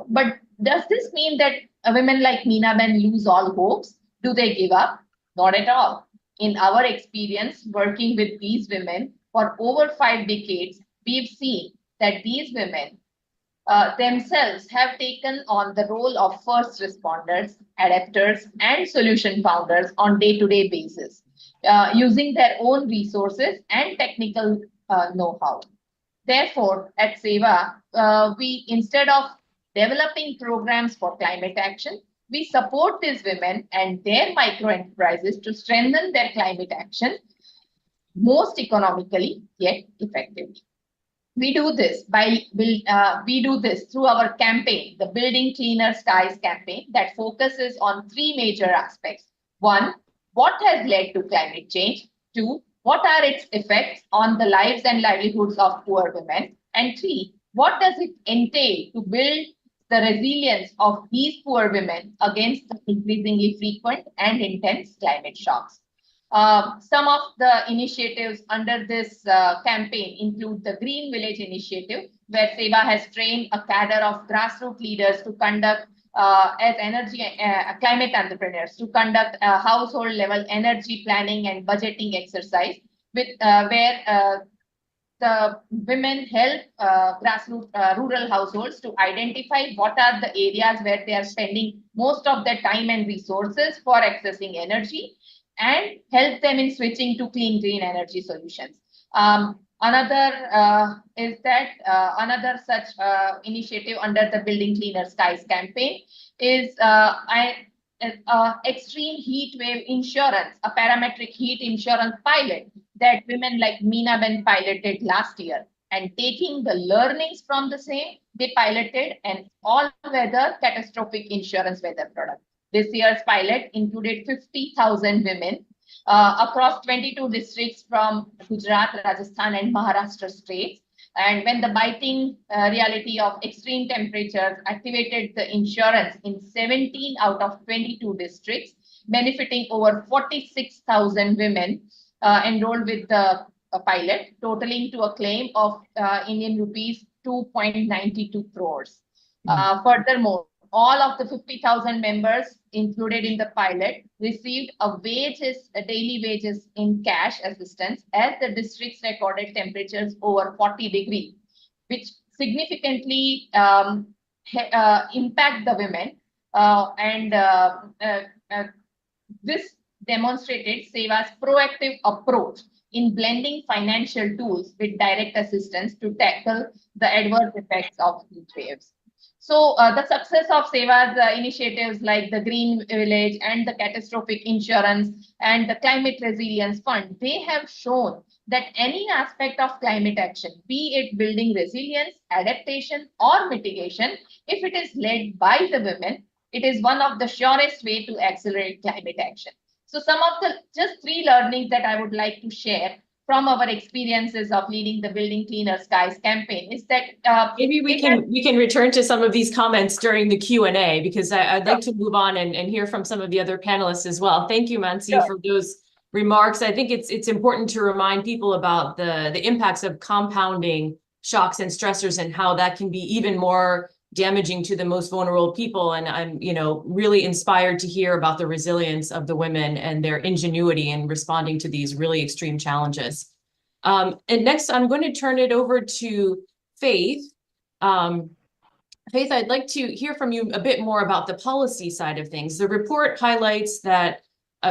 But does this mean that women like Meena Ben lose all hopes? Do they give up? Not at all. In our experience working with these women for over 5 decades, we've seen that these women themselves have taken on the role of first responders, adapters, and solution founders on day-to-day basis, using their own resources and technical know-how. Therefore, at SEWA, we, instead of developing programs for climate action, we support these women and their micro-enterprises to strengthen their climate action most economically yet effectively. We do this through our campaign, the Building Cleaner Skies campaign, that focuses on 3 major aspects. 1, what has led to climate change? 2, what are its effects on the lives and livelihoods of poor women? And 3, what does it entail to build the resilience of these poor women against the increasingly frequent and intense climate shocks? Some of the initiatives under this campaign include the Green Village Initiative, where SEWA has trained a cadre of grassroots leaders to conduct climate entrepreneurs to conduct a household level energy planning and budgeting exercise with where the women help grassroots rural households to identify what are the areas where they are spending most of their time and resources for accessing energy, and help them in switching to clean green energy solutions. Another such initiative under the Building Cleaner Skies campaign is extreme heat wave insurance, a parametric heat insurance pilot that women like Meena Ben piloted last year. And taking the learnings from the same, they piloted an all-weather catastrophic insurance weather product. This year's pilot included 50,000 women across 22 districts from Gujarat, Rajasthan, and Maharashtra states. And when the biting reality of extreme temperatures activated the insurance in 17 out of 22 districts, benefiting over 46,000 women enrolled with the pilot, totaling to a claim of Indian rupees 2.92 crores. Furthermore, all of the 50,000 members included in the pilot received a daily wages in cash assistance as the districts recorded temperatures over 40 degrees, which significantly impact the women. This demonstrated SEWA's proactive approach in blending financial tools with direct assistance to tackle the adverse effects of heat waves. So the success of SEWA's initiatives like the Green Village and the Catastrophic Insurance and the Climate Resilience Fund, they have shown that any aspect of climate action, be it building resilience, adaptation, or mitigation, if it is led by the women, it is one of the surest way to accelerate climate action. So some of the just 3 learnings that I would like to share from our experiences of leading the Building Cleaner Skies campaign is that maybe we can return to some of these comments during the Q&A, because I'd like to move on and hear from some of the other panelists as well. Thank you, Mansi, for those remarks. I think it's important to remind people about the impacts of compounding shocks and stressors and how that can be even more damaging to the most vulnerable people. And I'm, really inspired to hear about the resilience of the women and their ingenuity in responding to these really extreme challenges. And next, I'm going to turn it over to Faith. Faith, I'd like to hear from you a bit more about the policy side of things. The report highlights that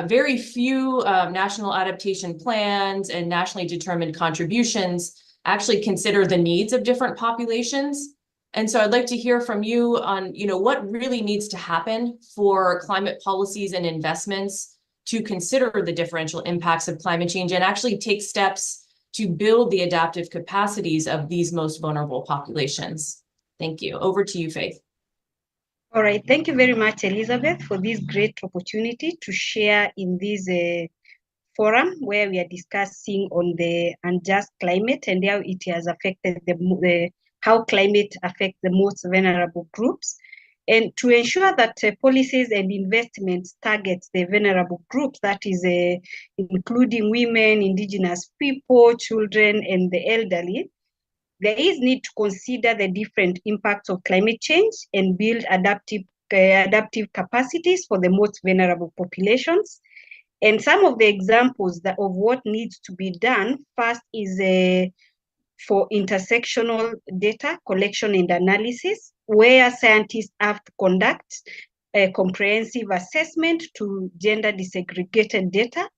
very few national adaptation plans and nationally determined contributions actually consider the needs of different populations. And so I'd like to hear from you on, what really needs to happen for climate policies and investments to consider the differential impacts of climate change and actually take steps to build the adaptive capacities of these most vulnerable populations. Thank you. Over to you, Faith. All right. Thank you very much, Elizabeth, for this great opportunity to share in this forum where we are discussing on the unjust climate and how it has affected how climate affects the most vulnerable groups, and to ensure that policies and investments target the vulnerable groups, that is including women, indigenous people, children, and the elderly. There is need to consider the different impacts of climate change and build adaptive capacities for the most vulnerable populations. And some of the examples of what needs to be done first is for intersectional data collection and analysis, where scientists have to conduct a comprehensive assessment to gender disaggregated data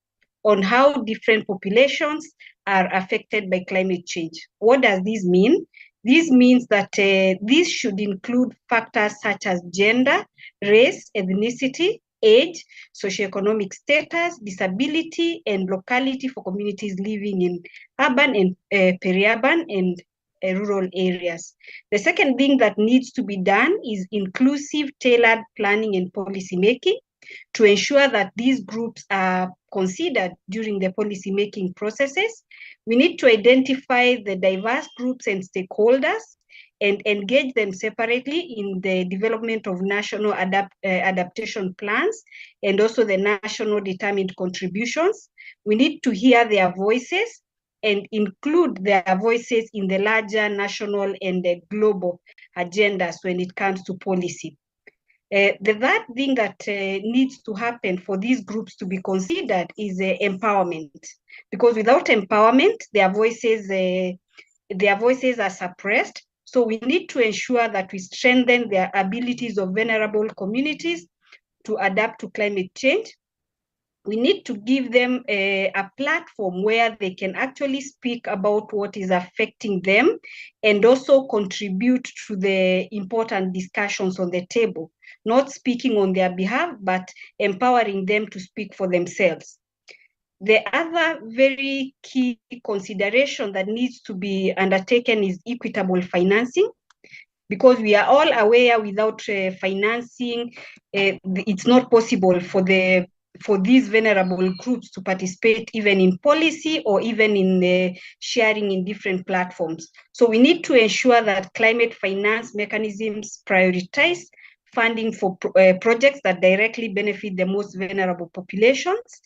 on how different populations are affected by climate change. What does this mean? This means that this should include factors such as gender, race, ethnicity, age, socioeconomic status, disability, and locality for communities living in urban and peri-urban and rural areas. The second thing that needs to be done is inclusive, tailored planning and policy making to ensure that these groups are considered during the policy making processes. We need to identify the diverse groups and stakeholders and engage them separately in the development of national adaptation plans and also the national determined contributions. We need to hear their voices and include their voices in the larger national and the global agendas when it comes to policy. The third thing that needs to happen for these groups to be considered is empowerment, because without empowerment, their voices are suppressed. So we need to ensure that we strengthen the abilities of vulnerable communities to adapt to climate change. we need to give them a platform where they can actually speak about what is affecting them and also contribute to the important discussions on the table, not speaking on their behalf, but empowering them to speak for themselves. The other very key consideration that needs to be undertaken is equitable financing, because we are all aware without financing, it's not possible for these vulnerable groups to participate even in policy or even in sharing in different platforms. So we need to ensure that climate finance mechanisms prioritize funding for projects that directly benefit the most vulnerable populations,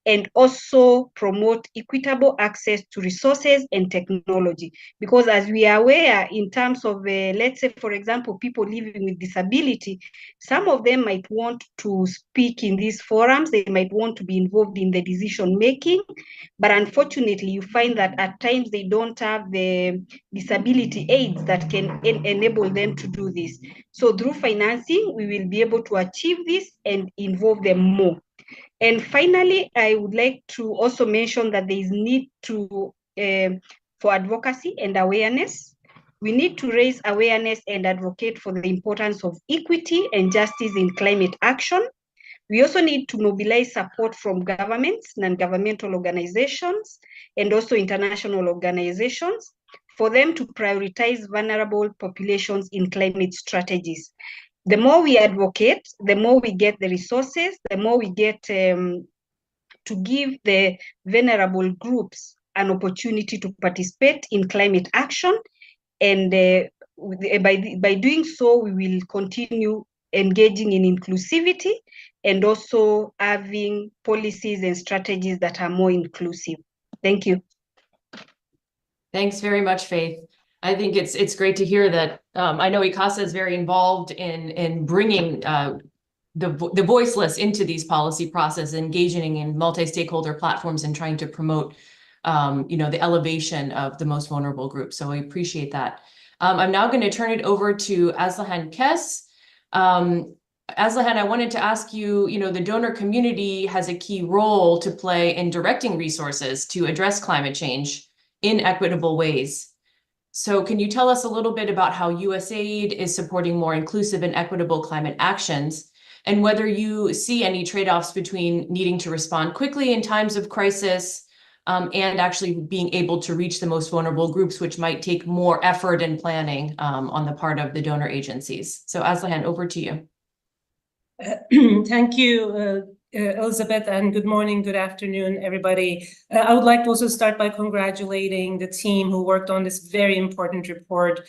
and also promote equitable access to resources and technology. Because as we are aware, in terms of, let's say, for example, people living with disability, some of them might want to speak in these forums, they might want to be involved in the decision making, but unfortunately, you find that at times they don't have the disability aids that can enable them to do this. So through financing, we will be able to achieve this and involve them more. And finally, I would like to also mention that there is need to for advocacy and awareness. We need to raise awareness and advocate for the importance of equity and justice in climate action. We also need to mobilize support from governments, non-governmental organizations, and also international organizations for them to prioritize vulnerable populations in climate strategies. The more we advocate, the more we get the resources, the more we get to give the vulnerable groups an opportunity to participate in climate action. And by doing so, we will continue engaging in inclusivity and also having policies and strategies that are more inclusive. Thank you. Thanks very much, Faith. I think it's great to hear that. I know ICCASA is very involved in bringing the voiceless into these policy processes, engaging in multi-stakeholder platforms and trying to promote the elevation of the most vulnerable groups. So I appreciate that. I'm now going to turn it over to Aslihan Kes. Aslihan, I wanted to ask you, the donor community has a key role to play in directing resources to address climate change in equitable ways. So can you tell us a little bit about how USAID is supporting more inclusive and equitable climate actions, and whether you see any trade-offs between needing to respond quickly in times of crisis and actually being able to reach the most vulnerable groups, which might take more effort and planning on the part of the donor agencies? So Aslihan, over to you. Thank you, Elizabeth, and good morning, good afternoon, everybody. I would like to also start by congratulating the team who worked on this very important report,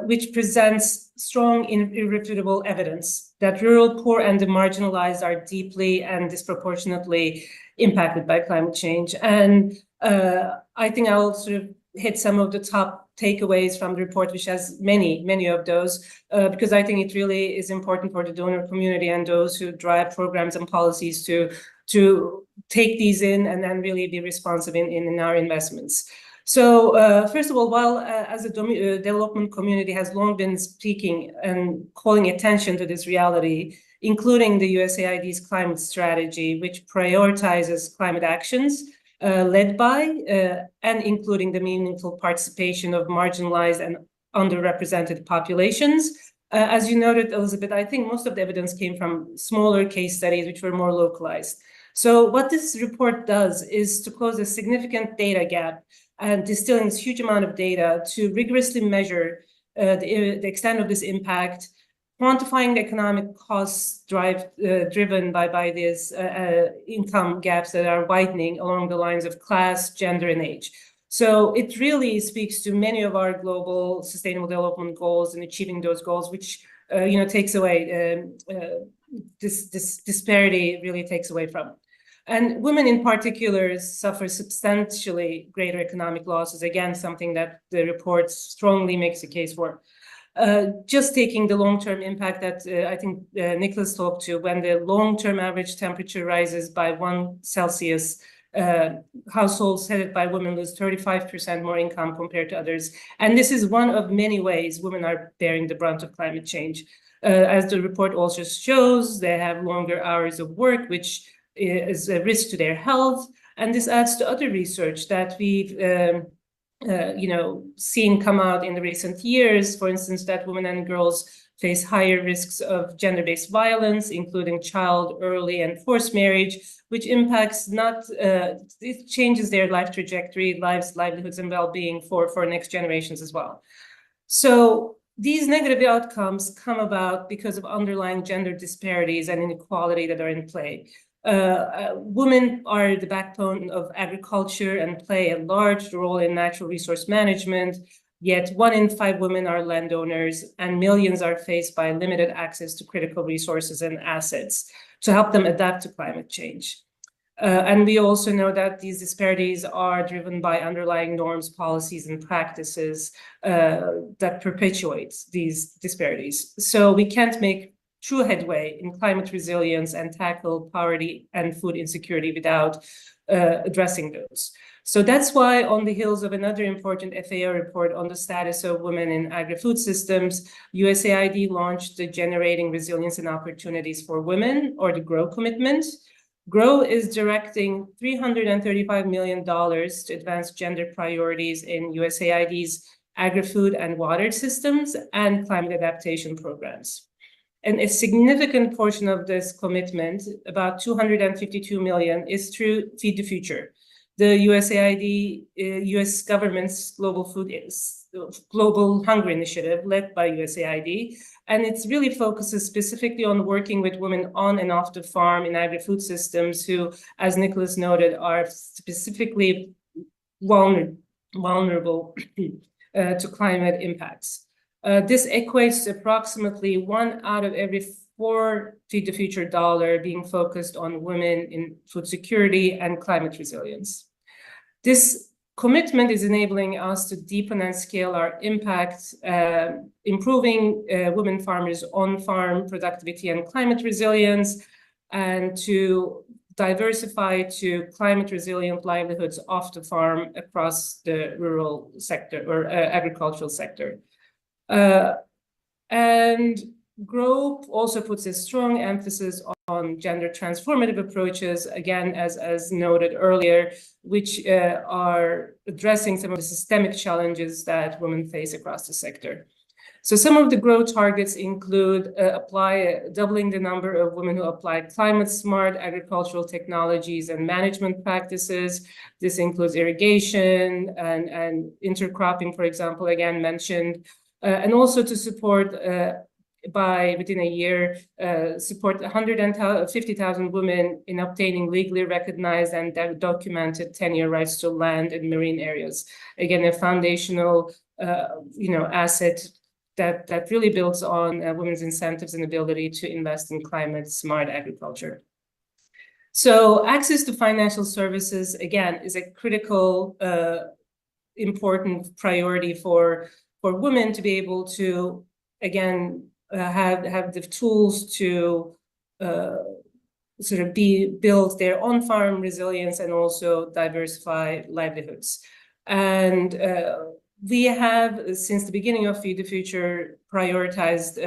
which presents strong, irrefutable evidence that rural, poor, and the marginalized are deeply and disproportionately impacted by climate change. And I think I'll sort of hit some of the top takeaways from the report, which has many of those, because I think it really is important for the donor community and those who drive programs and policies to take these in and then really be responsive in our investments. So first of all, while as a development community has long been speaking and calling attention to this reality, including the USAID's climate strategy, which prioritizes climate actions led by and including the meaningful participation of marginalized and underrepresented populations. As you noted, Elizabeth, I think most of the evidence came from smaller case studies, which were more localized. So what this report does is to close a significant data gap and distilling this huge amount of data to rigorously measure the extent of this impact, quantifying the economic costs driven by these income gaps that are widening along the lines of class, gender, and age. So it really speaks to many of our global sustainable development goals and achieving those goals, which takes away this disparity really takes away from. And women in particular suffer substantially greater economic losses. Again, something that the report strongly makes a case for. Just taking the long-term impact that I think Nicholas talked to, when the long-term average temperature rises by 1 Celsius, households headed by women lose 35% more income compared to others. And this is one of many ways women are bearing the brunt of climate change. As the report also shows, they have longer hours of work, which is a risk to their health. And this adds to other research that we've seen come out in the recent years, for instance, that women and girls face higher risks of gender-based violence, including child, early, and forced marriage, which impacts it changes their life trajectory, livelihoods, and well-being for next generations as well. So these negative outcomes come about because of underlying gender disparities and inequality that are in play. Women are the backbone of agriculture and play a large role in natural resource management, yet 1 in 5 women are landowners and millions are faced by limited access to critical resources and assets to help them adapt to climate change. And we also know that these disparities are driven by underlying norms, policies, and practices that perpetuate these disparities. So we can't make true headway in climate resilience and tackle poverty and food insecurity without addressing those. So that's why, on the heels of another important FAO report on the status of women in agri-food systems, USAID launched the Generating Resilience and Opportunities for Women, or the GROW commitment. GROW is directing $335 million to advance gender priorities in USAID's agri-food and water systems and climate adaptation programs. And a significant portion of this commitment, about $252 million, is through Feed the Future, the USAID, US government's global hunger initiative led by USAID. And it really focuses specifically on working with women on and off the farm in agri-food systems who, as Nicholas noted, are specifically vulnerable to climate impacts. This equates to approximately 1 out of every 4 Feed the Future dollar being focused on women in food security and climate resilience. This commitment is enabling us to deepen and scale our impact, improving women farmers' on-farm productivity and climate resilience, and to diversify to climate resilient livelihoods off the farm across the rural sector or agricultural sector. And GROW also puts a strong emphasis on gender transformative approaches, again, as noted earlier, which are addressing some of the systemic challenges that women face across the sector. So some of the GROW targets include doubling the number of women who apply climate-smart agricultural technologies and management practices. This includes irrigation and intercropping, for example, again mentioned, and also to support within a year, support 150,000 women in obtaining legally recognized and documented tenure rights to land and marine areas. Again, a foundational, asset that really builds on women's incentives and ability to invest in climate-smart agriculture. So access to financial services, again, is a critical, important priority for women to be able to, again, have the tools to sort of build their on-farm resilience and also diversify livelihoods. And we have, since the beginning of Feed the Future, prioritized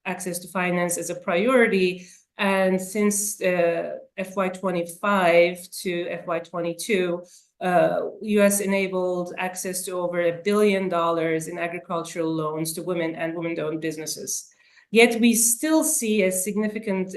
access to finance as a priority. And since FY25 to FY22, US enabled access to over $1 billion in agricultural loans to women and women-owned businesses. Yet we still see a significant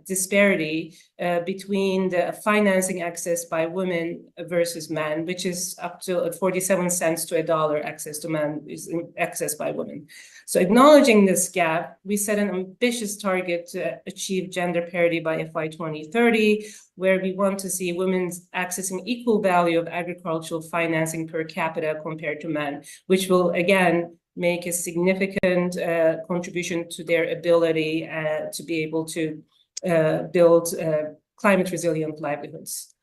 disparity between the financing access by women versus men, which is up to 47 cents to $1 access to men is access by women. So acknowledging this gap, we set an ambitious target to achieve gender parity by FY 2030, where we want to see women accessing equal value of agricultural financing per capita compared to men, which will, again, make a significant contribution to their ability to be able to build climate resilient livelihoods.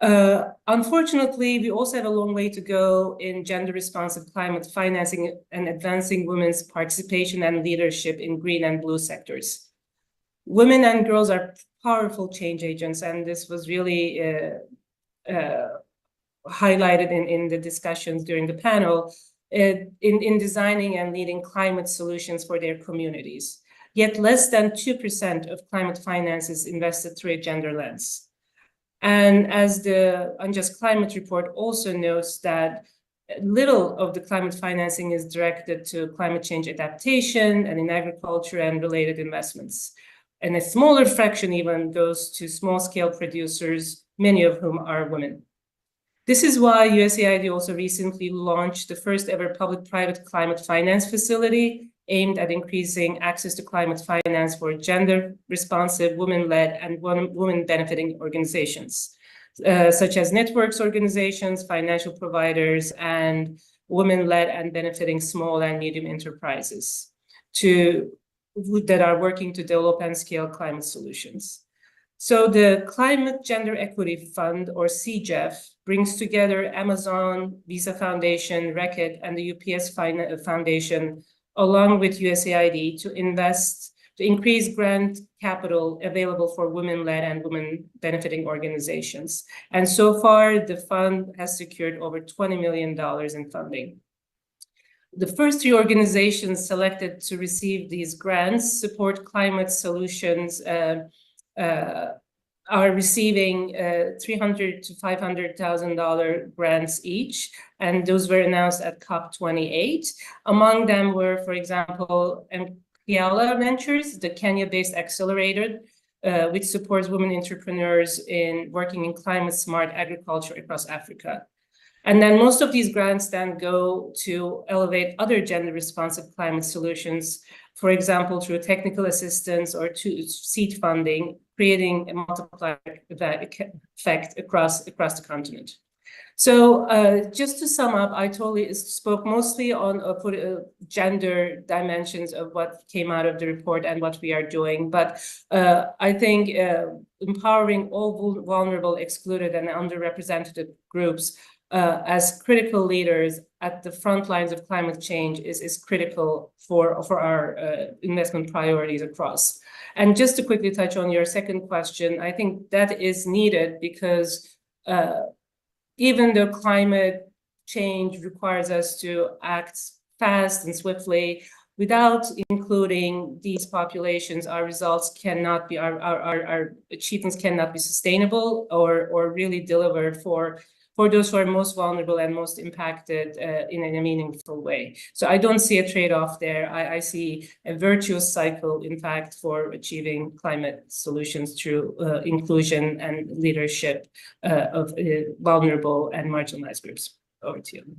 Unfortunately, we also have a long way to go in gender responsive climate financing and advancing women's participation and leadership in green and blue sectors. Women and girls are powerful change agents, and this was really highlighted in the discussions during the panel. In designing and leading climate solutions for their communities. yet less than 2% of climate finance is invested through a gender lens. And as the Unjust Climate report also notes that little of the climate financing is directed to climate change adaptation and in agriculture and related investments. And a smaller fraction even goes to small-scale producers, many of whom are women. This is why USAID also recently launched the first ever public-private climate finance facility aimed at increasing access to climate finance for gender-responsive, women-led, and women-benefiting organizations, such as networks organizations, financial providers, and women-led and benefiting small and medium enterprises that are working to develop and scale climate solutions. So the Climate Gender Equity Fund, or CGEF, brings together Amazon, Visa Foundation, Reckitt, and the UPS Foundation, along with USAID, to increase grant capital available for women-led and women-benefiting organizations. And so far, the fund has secured over $20 million in funding. The first 3 organizations selected to receive these grants support climate solutions are receiving $300,000 to $500,000 grants each, and those were announced at COP28. Among them were, for example, Empirical Ventures, the Kenya-based accelerator, which supports women entrepreneurs in working in climate-smart agriculture across Africa. And then most of these grants then go to elevate other gender-responsive climate solutions, for example, through technical assistance or to seed funding, creating a multiplier effect across the continent. So just to sum up, I totally spoke mostly on gender dimensions of what came out of the report and what we are doing. But I think empowering all vulnerable, excluded, and underrepresented groups as critical leaders at the front lines of climate change is critical for our investment priorities across. And just to quickly touch on your second question, I think that is needed because even though climate change requires us to act fast and swiftly, without including these populations, our results cannot be, our achievements cannot be sustainable or really deliver for those who are most vulnerable and most impacted in a meaningful way. So I don't see a trade-off there. I see a virtuous cycle, in fact, for achieving climate solutions through inclusion and leadership of vulnerable and marginalized groups. Over to you.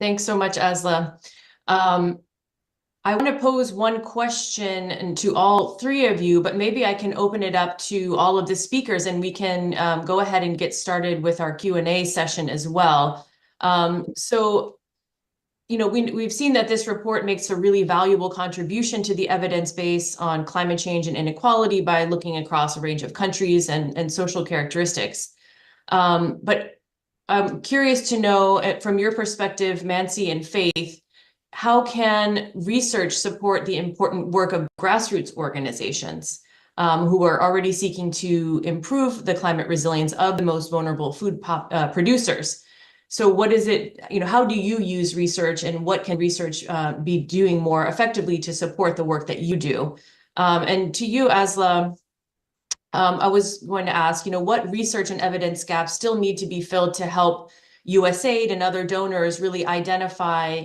Thanks so much, Asla. I want to pose one question to all 3 of you, but maybe I can open it up to all of the speakers and we can go ahead and get started with our Q&A session as well. So, you know, we've seen that this report makes a really valuable contribution to the evidence base on climate change and inequality by looking across a range of countries and social characteristics. But I'm curious to know, from your perspective, Mansi and Faith, how can research support the important work of grassroots organizations who are already seeking to improve the climate resilience of the most vulnerable food producers? So what is it, you know, how do you use research and what can research be doing more effectively to support the work that you do? And to you, Asla, I was going to ask, you know, what research and evidence gaps still need to be filled to help USAID and other donors really identify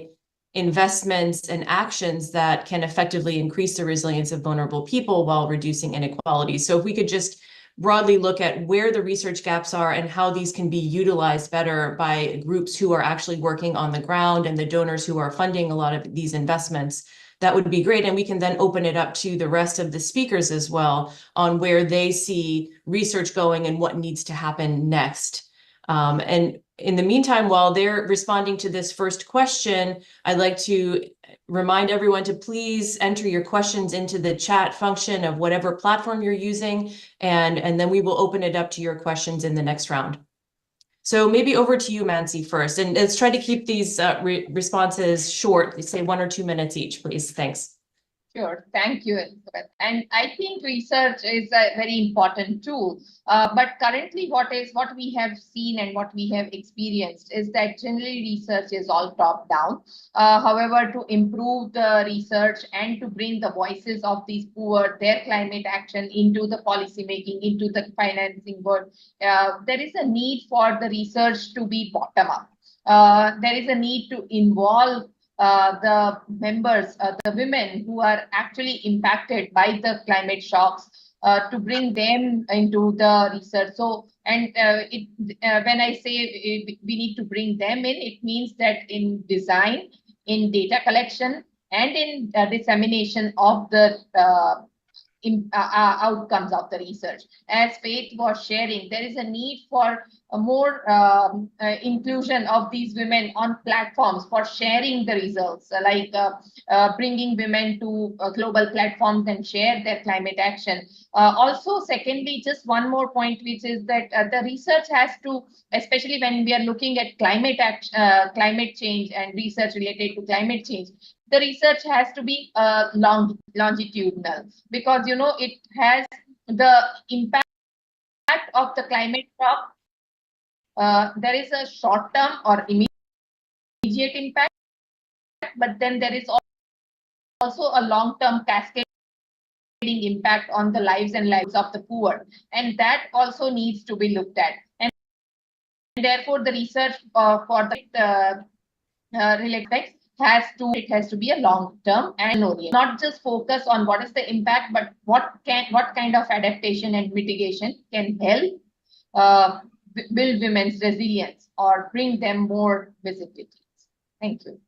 investments and actions that can effectively increase the resilience of vulnerable people while reducing inequalities. So if we could just broadly look at where the research gaps are and how these can be utilized better by groups who are actually working on the ground and the donors who are funding a lot of these investments, that would be great. And we can then open it up to the rest of the speakers as well on where they see research going and what needs to happen next. And in the meantime, while they're responding to this first question, I'd like to remind everyone to please enter your questions into the chat function of whatever platform you're using, and then we will open it up to your questions in the next round. So maybe over to you, Mansi, first, and let's try to keep these responses short, say 1 or 2 minutes each, please. Thanks. Sure, thank you, Elizabeth. And I think research is a very important tool. But currently, what we have seen and what we have experienced is that generally research is all top down. However, to improve the research and to bring the voices of these poor, their climate action into the policy making, into the financing world, there is a need for the research to be bottom up. There is a need to involve the members, the women who are actually impacted by the climate shocks, to bring them into the research. So, and when I say we need to bring them in, it means that in design, in data collection, and in dissemination of the outcomes of the research. As Faith was sharing, there is a need for a more inclusion of these women on platforms for sharing the results, like bringing women to global platforms and share their climate action. Also, secondly, just one more point, which is that the research has to, especially when we are looking at climate change and research related to climate change, the research has to be longitudinal, because it has the impact of the climate shock. There is a short-term or immediate impact, but then there is also a long-term cascading impact on the lives of the poor, and that also needs to be looked at. And therefore, the research for the related effects has to be a long-term and not just focus on what is the impact, but what kind of adaptation and mitigation can help build women's resilience or bring them more visibility. Thank you.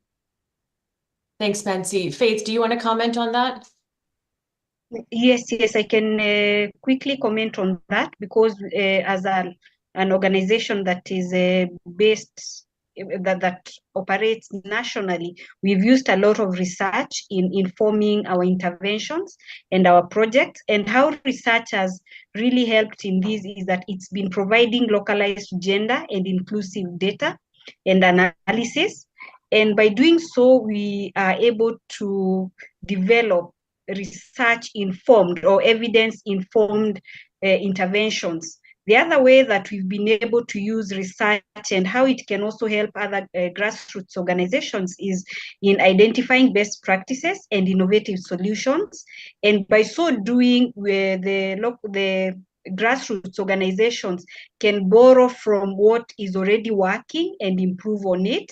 Thanks, Mansi. Faith, do you want to comment on that? Yes, I can quickly comment on that, because as an organization that is based that operates nationally, we've used a lot of research in informing our interventions and our projects. And how research has really helped in this is that it's been providing localized gender and inclusive data and analysis. And by doing so, we are able to develop research-informed or evidence-informed interventions. The other way that we've been able to use research and how it can also help other grassroots organizations is in identifying best practices and innovative solutions. And by so doing, the grassroots organizations can borrow from what is already working and improve on it,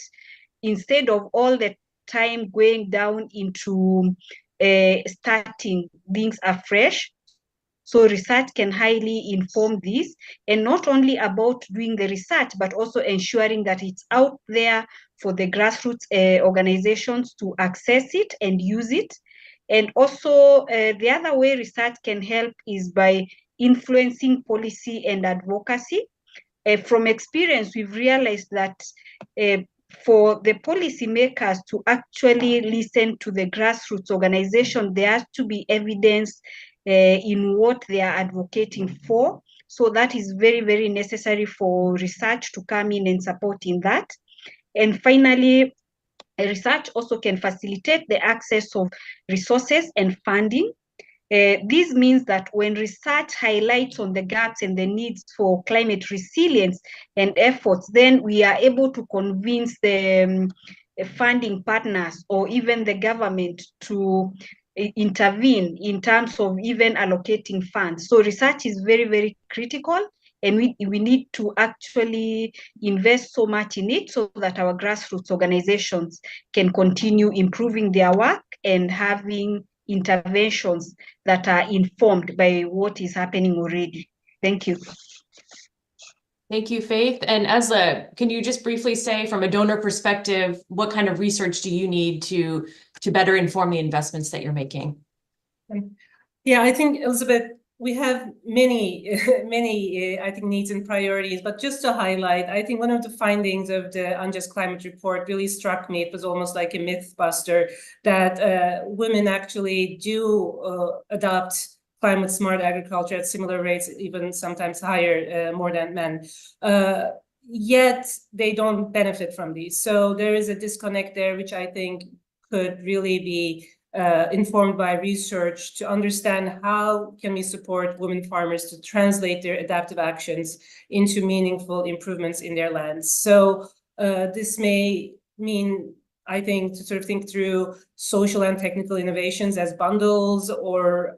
instead of all the time going down into starting things afresh. So research can highly inform this, and not only about doing the research, but also ensuring that it's out there for the grassroots organizations to access it and use it. And also the other way research can help is by influencing policy and advocacy. From experience, we've realized that for the policymakers to actually listen to the grassroots organization, there has to be evidence in what they are advocating for. So that is very, very necessary for research to come in and support in that. And finally, research also can facilitate the access of resources and funding. This means that when research highlights on the gaps and the needs for climate resilience and efforts, then we are able to convince the funding partners or even the government to intervene in terms of even allocating funds. So research is very, very critical, and we need to actually invest so much in it so that our grassroots organizations can continue improving their work and having interventions that are informed by what is happening already. Thank you. Thank you, Faith. And Asla, can you just briefly say, from a donor perspective, what kind of research do you need to better inform the investments that you're making? Yeah, I think, Elizabeth, we have many, I think, needs and priorities, but just to highlight, I think one of the findings of the Unjust Climate report really struck me. It was almost like a myth buster that women actually do adopt climate smart agriculture at similar rates, even sometimes higher, more than men. Yet they don't benefit from these. So there is a disconnect there, which I think could really be informed by research to understand how can we support women farmers to translate their adaptive actions into meaningful improvements in their lands. So this may mean, I think, to sort of think through social and technical innovations as bundles, or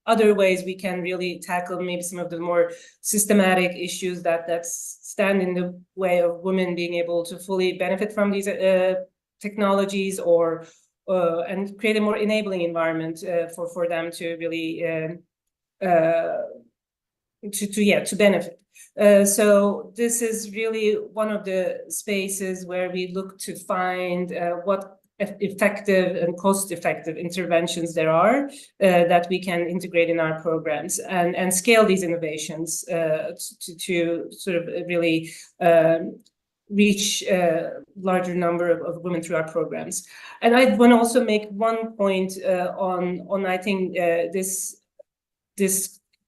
other ways we can really tackle maybe some of the more systematic issues that stand in the way of women being able to fully benefit from these technologies, or and create a more enabling environment for them to really to benefit. So this is really one of the spaces where we look to find what effective and cost-effective interventions there are that we can integrate in our programs, and scale these innovations to sort of really reach a larger number of women through our programs. And I want to also make one point on I think this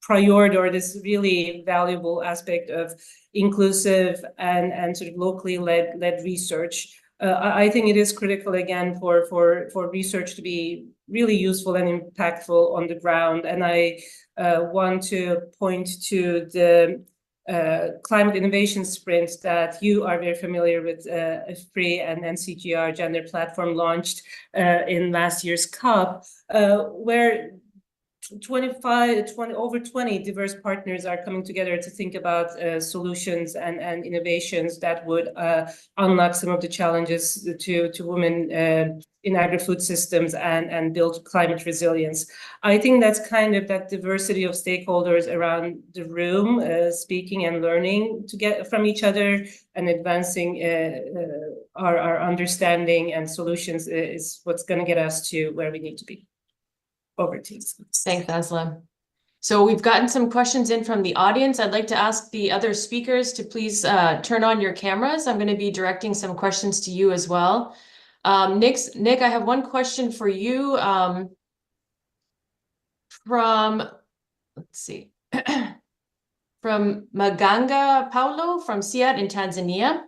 priority, or this really valuable aspect of inclusive and sort of locally led research. I think it is critical, again, for research to be really useful and impactful on the ground. And I want to point to the climate innovation sprint that you are very familiar with, IFPRI and CGIAR Gender Platform launched in last year's COP, where over 20 diverse partners are coming together to think about solutions and innovations that would unlock some of the challenges to women in agri-food systems and build climate resilience. I think that's kind of that diversity of stakeholders around the room, speaking and learning to get from each other and advancing our understanding and solutions is what's going to get us to where we need to be. Over to you. Thanks, Aslihan. So we've gotten some questions in from the audience. I'd like to ask the other speakers to please turn on your cameras. I'm going to be directing some questions to you as well. Nick, I have one question for you from, let's see, from Maganga Paulo from SEWA in Tanzania.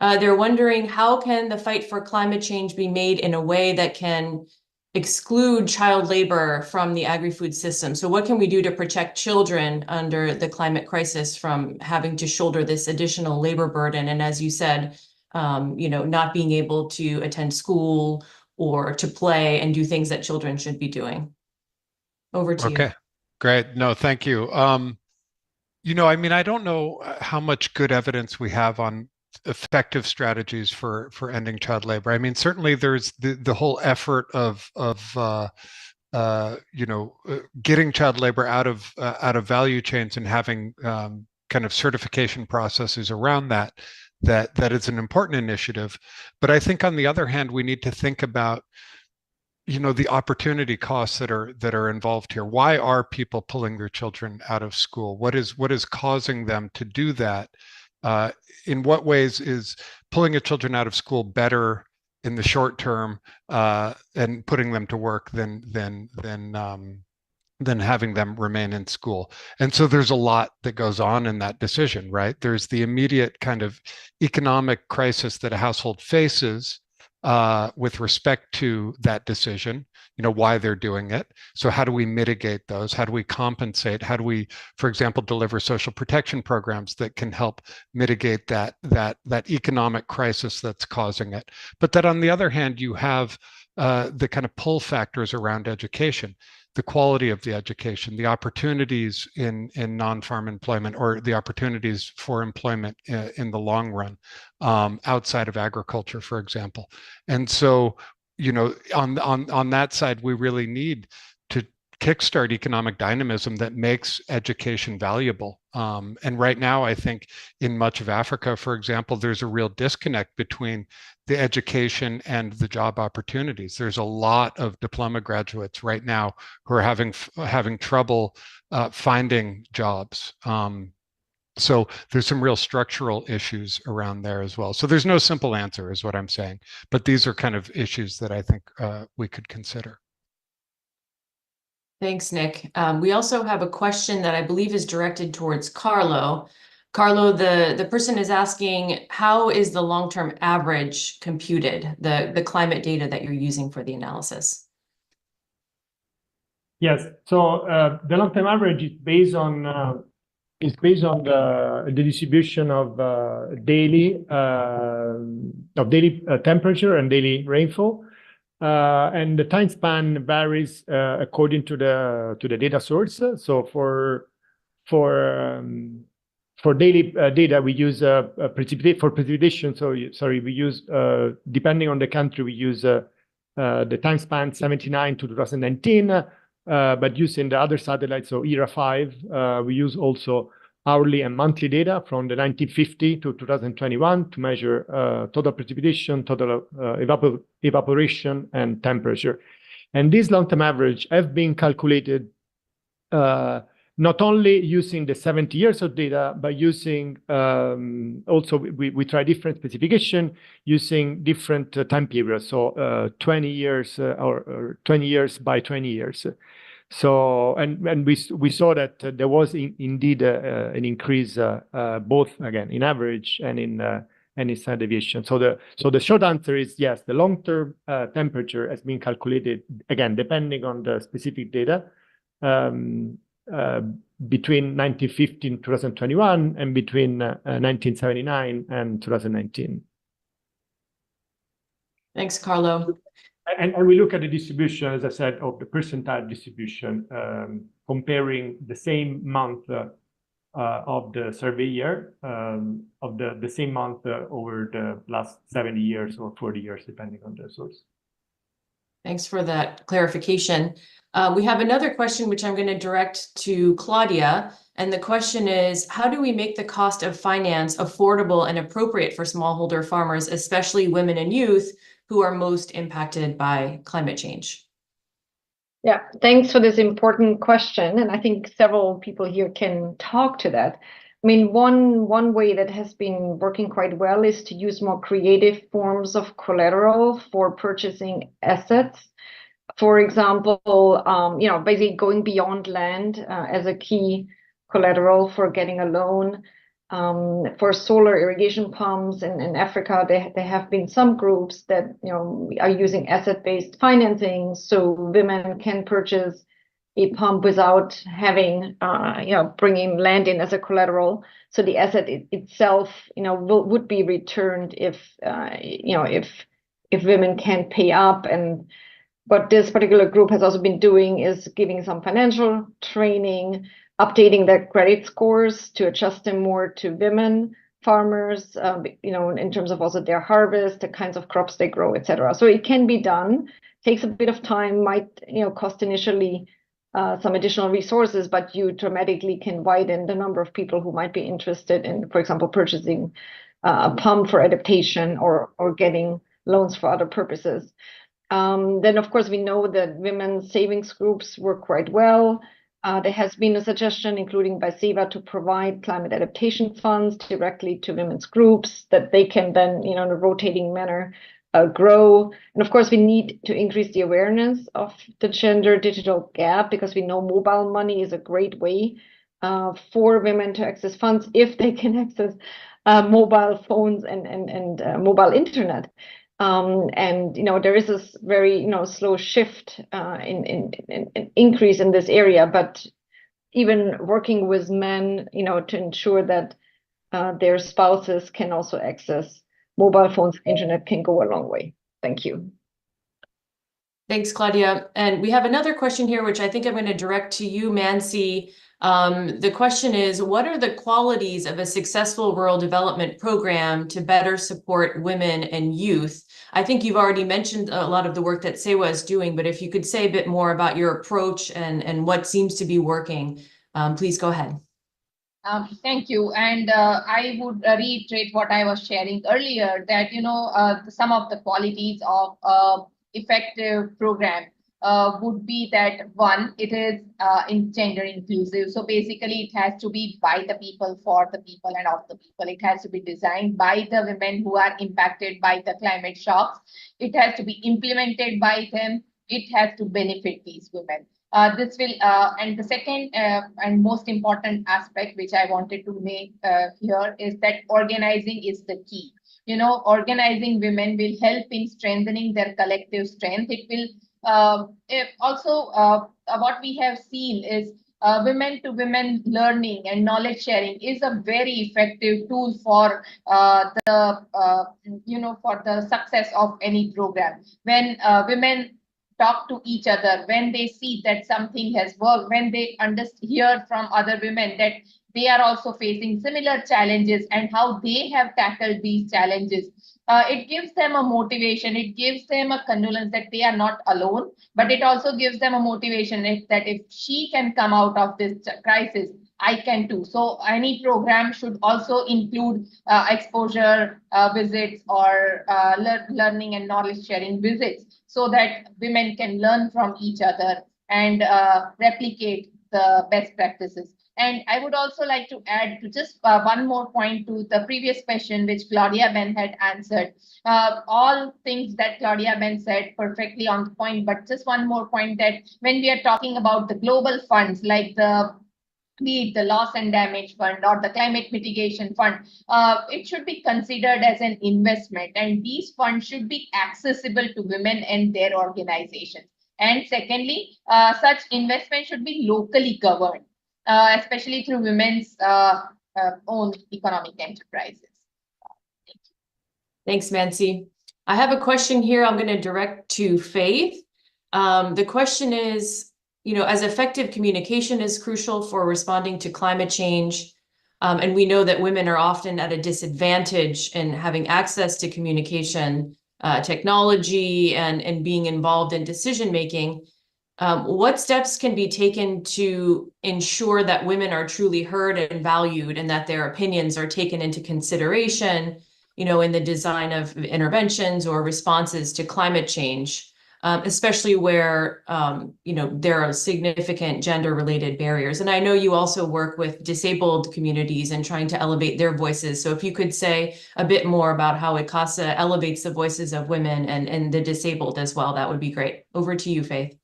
They're wondering, how can the fight for climate change be made in a way that can exclude child labor from the agri-food system? So what can we do to protect children under the climate crisis from having to shoulder this additional labor burden? And as you said, not being able to attend school or to play and do things that children should be doing. Over to you. Okay, great. No, thank you. I mean, I don't know how much good evidence we have on effective strategies for ending child labor. I mean, certainly there's the whole effort of getting child labor out of value chains and having kind of certification processes around that is an important initiative. But I think on the other hand, we need to think about the opportunity costs that are involved here. Why are people pulling their children out of school? What is causing them to do that? In what ways is pulling your children out of school better in the short term and putting them to work than having them remain in school? And so there's a lot that goes on in that decision, right? There's the immediate kind of economic crisis that a household faces with respect to that decision, why they're doing it. So how do we mitigate those? How do we compensate? How do we, for example, deliver social protection programs that can help mitigate that economic crisis that's causing it? But that on the other hand, you have the kind of pull factors around education, the quality of the education, the opportunities in non-farm employment, or the opportunities for employment in the long run outside of agriculture, for example. And so, on that side, we really need to kickstart economic dynamism that makes education valuable. And right now, I think in much of Africa, for example, there's a real disconnect between the education and the job opportunities. There's a lot of diploma graduates right now who are having trouble finding jobs. So there's some real structural issues around there as well. So there's no simple answer, is what I'm saying. But these are kind of issues that I think we could consider. Thanks, Nick. We also have a question that I believe is directed towards Carlo. Carlo, the person is asking, how is the long-term average computed, the climate data that you're using for the analysis? Yes. So the long-term average is based on the distribution of daily temperature and daily rainfall, and the time span varies according to the data source. So for daily data, we use precipitation. So we use depending on the country, we use the time span 79 to 2019. But using the other satellites, so ERA 5, we use also hourly and monthly data from the 1950 to 2021 to measure total precipitation, total evaporation, and temperature. And this long-term average have been calculated not only using the 70 years of data, but using also we try different specification using different time periods. So 20 years or 20 years by 20 years. So and we saw that there was indeed an increase both again in average and in standard deviation. So the short answer is yes, the long-term temperature has been calculated again depending on the specific data. Between 1950 and 2021 and between 1979 and 2019. Thanks, Carlo. And we look at the distribution, as I said, of the percentile distribution, comparing the same month of the survey year, of the same month over the last 70 years or 40 years, depending on the source. Thanks for that clarification. We have another question, which I'm going to direct to Claudia. And the question is, how do we make the cost of finance affordable and appropriate for smallholder farmers, especially women and youth, who are most impacted by climate change? Yeah, thanks for this important question. And I think several people here can talk to that. I mean, one way that has been working quite well is to use more creative forms of collateral for purchasing assets. For example, basically going beyond land as a key collateral for getting a loan. For solar irrigation pumps in Africa, there have been some groups that are using asset-based financing, so women can purchase a pump without having bringing land in as a collateral. So the asset itself would be returned if women can't pay up. And what this particular group has also been doing is giving some financial training, updating their credit scores to adjust them more to women farmers, in terms of also their harvest, the kinds of crops they grow, etc. So it can be done. Takes a bit of time, might cost initially some additional resources, but you dramatically can widen the number of people who might be interested in, for example, purchasing a pump for adaptation or getting loans for other purposes. Then, of course, we know that women's savings groups work quite well. There has been a suggestion, including by SEWA, to provide climate adaptation funds directly to women's groups that they can then, in a rotating manner, grow. And of course, we need to increase the awareness of the gender digital gap, because we know mobile money is a great way for women to access funds if they can access mobile phones and mobile internet. And there is this very slow shift in increase in this area, but even working with men to ensure that their spouses can also access mobile phones, internet can go a long way. Thank you. Thanks, Claudia. And we have another question here, which I think I'm going to direct to you, Mansi. The question is, what are the qualities of a successful rural development program to better support women and youth? I think you've already mentioned a lot of the work that SEWA is doing, but if you could say a bit more about your approach and what seems to be working, please go ahead. Thank you. And I would reiterate what I was sharing earlier, that, some of the qualities of effective program would be that, one, it is gender inclusive. So basically, it has to be by the people, for the people, and of the people. It has to be designed by the women who are impacted by the climate shocks. It has to be implemented by them. It has to benefit these women. This will, and the second and most important aspect which I wanted to make here is that organizing is the key. Organizing women will help in strengthening their collective strength. It will what we have seen is women to women learning and knowledge sharing is a very effective tool for for the success of any program. When women talk to each other, when they see that something has worked, when they hear from other women that they are also facing similar challenges and how they have tackled these challenges, it gives them a motivation, it gives them a condolence that they are not alone, but it also gives them a motivation that if she can come out of this crisis, I can too. So any program should also include exposure visits or learning and knowledge sharing visits so that women can learn from each other and replicate the best practices. And I would also like to add to just one more point to the previous question, which Claudia Ben had answered. All things that Claudia Ben said perfectly on point, but just one more point that when we are talking about the global funds, like be it the loss and damage fund or the climate mitigation fund, it should be considered as an investment, and these funds should be accessible to women and their organizations. And secondly, such investment should be locally governed, especially through women's own economic enterprises. Thanks, Mansi. I have a question here I'm going to direct to Faith. The question is, as effective communication is crucial for responding to climate change, and we know that women are often at a disadvantage in having access to communication technology and being involved in decision-making, what steps can be taken to ensure that women are truly heard and valued and that their opinions are taken into consideration, in the design of interventions or responses to climate change, especially where, there are significant gender-related barriers. And I know you also work with disabled communities and trying to elevate their voices. So if you could say a bit more about how ICCASA elevates the voices of women and the disabled as well, that would be great. Over to you, Faith.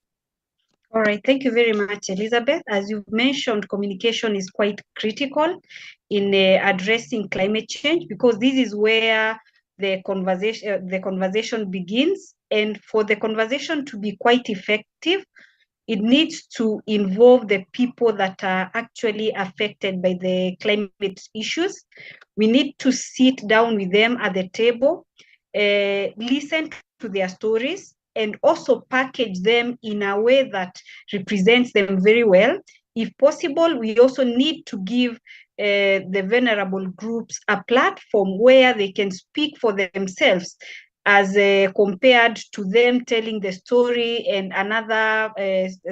All right, thank you very much, Elizabeth. As you mentioned, communication is quite critical in addressing climate change, because this is where the conversation begins. And for the conversation to be quite effective, it needs to involve the people that are actually affected by the climate issues. We need to sit down with them at the table, listen to their stories, and also package them in a way that represents them very well. If possible, we also need to give the vulnerable groups a platform where they can speak for themselves, as compared to them telling the story and another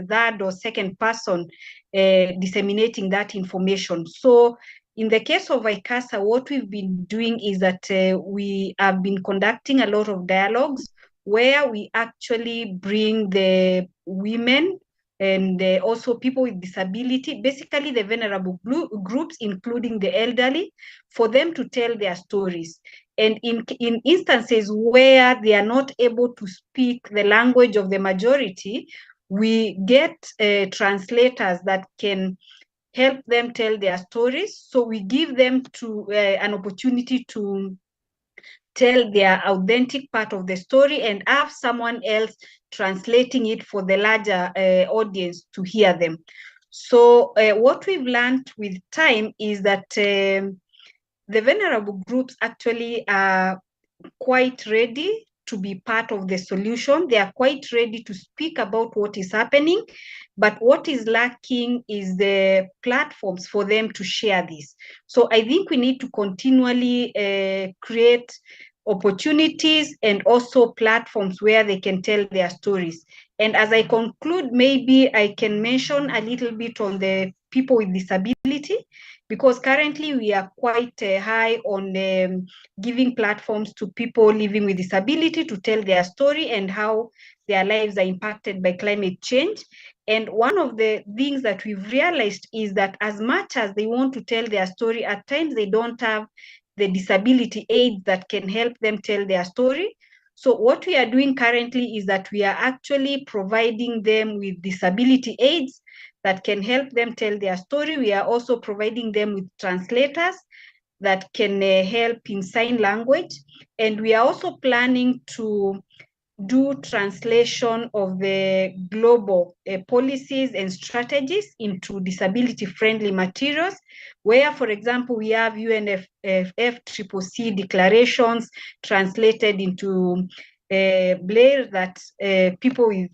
third or second person disseminating that information. So in the case of ICCASA, what we've been doing is that we have been conducting a lot of dialogues where we actually bring the women and also people with disability, basically the vulnerable groups, including the elderly, for them to tell their stories. And in instances where they are not able to speak the language of the majority, we get translators that can help them tell their stories. So we give them an opportunity to tell their authentic part of the story and have someone else translating it for the larger audience to hear them. So what we've learned with time is that the vulnerable groups actually are quite ready to be part of the solution. They are quite ready to speak about what is happening, but what is lacking is the platforms for them to share this. So I think we need to continually create opportunities and also platforms where they can tell their stories. And as I conclude, maybe I can mention a little bit on the people with disability, because currently we are quite high on giving platforms to people living with disability to tell their story and how their lives are impacted by climate change. And one of the things that we've realized is that as much as they want to tell their story, at times they don't have the disability aids that can help them tell their story. So what we are doing currently is that we are actually providing them with disability aids that can help them tell their story. We are also providing them with translators that can help in sign language. And we are also planning to do translation of the global policies and strategies into disability-friendly materials, where, for example, we have UNFCCC declarations translated into Blair that people with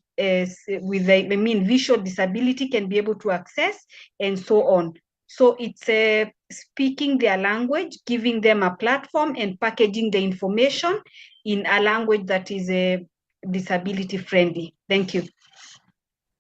visual disability can be able to access, and so on. So it's speaking their language, giving them a platform, and packaging the information in a language that is disability friendly. Thank you.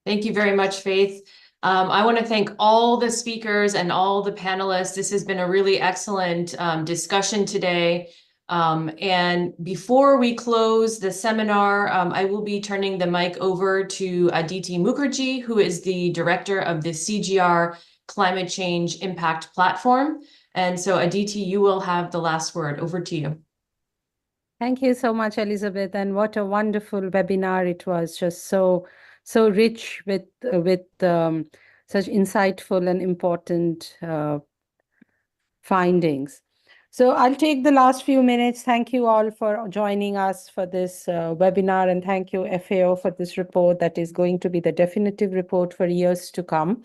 Thank you very much, Faith. I want to thank all the speakers and all the panelists. This has been a really excellent discussion today. And before we close the seminar, I will be turning the mic over to Aditi Mukherji, who is the director of the CGIAR Climate Change Impact Platform. And so, Aditi, you will have the last word. Over to you. Thank you so much, Elizabeth. And what a wonderful webinar it was, just so rich with such insightful and important findings. So I'll take the last few minutes. Thank you all for joining us for this webinar, and thank you, FAO, for this report that is going to be the definitive report for years to come.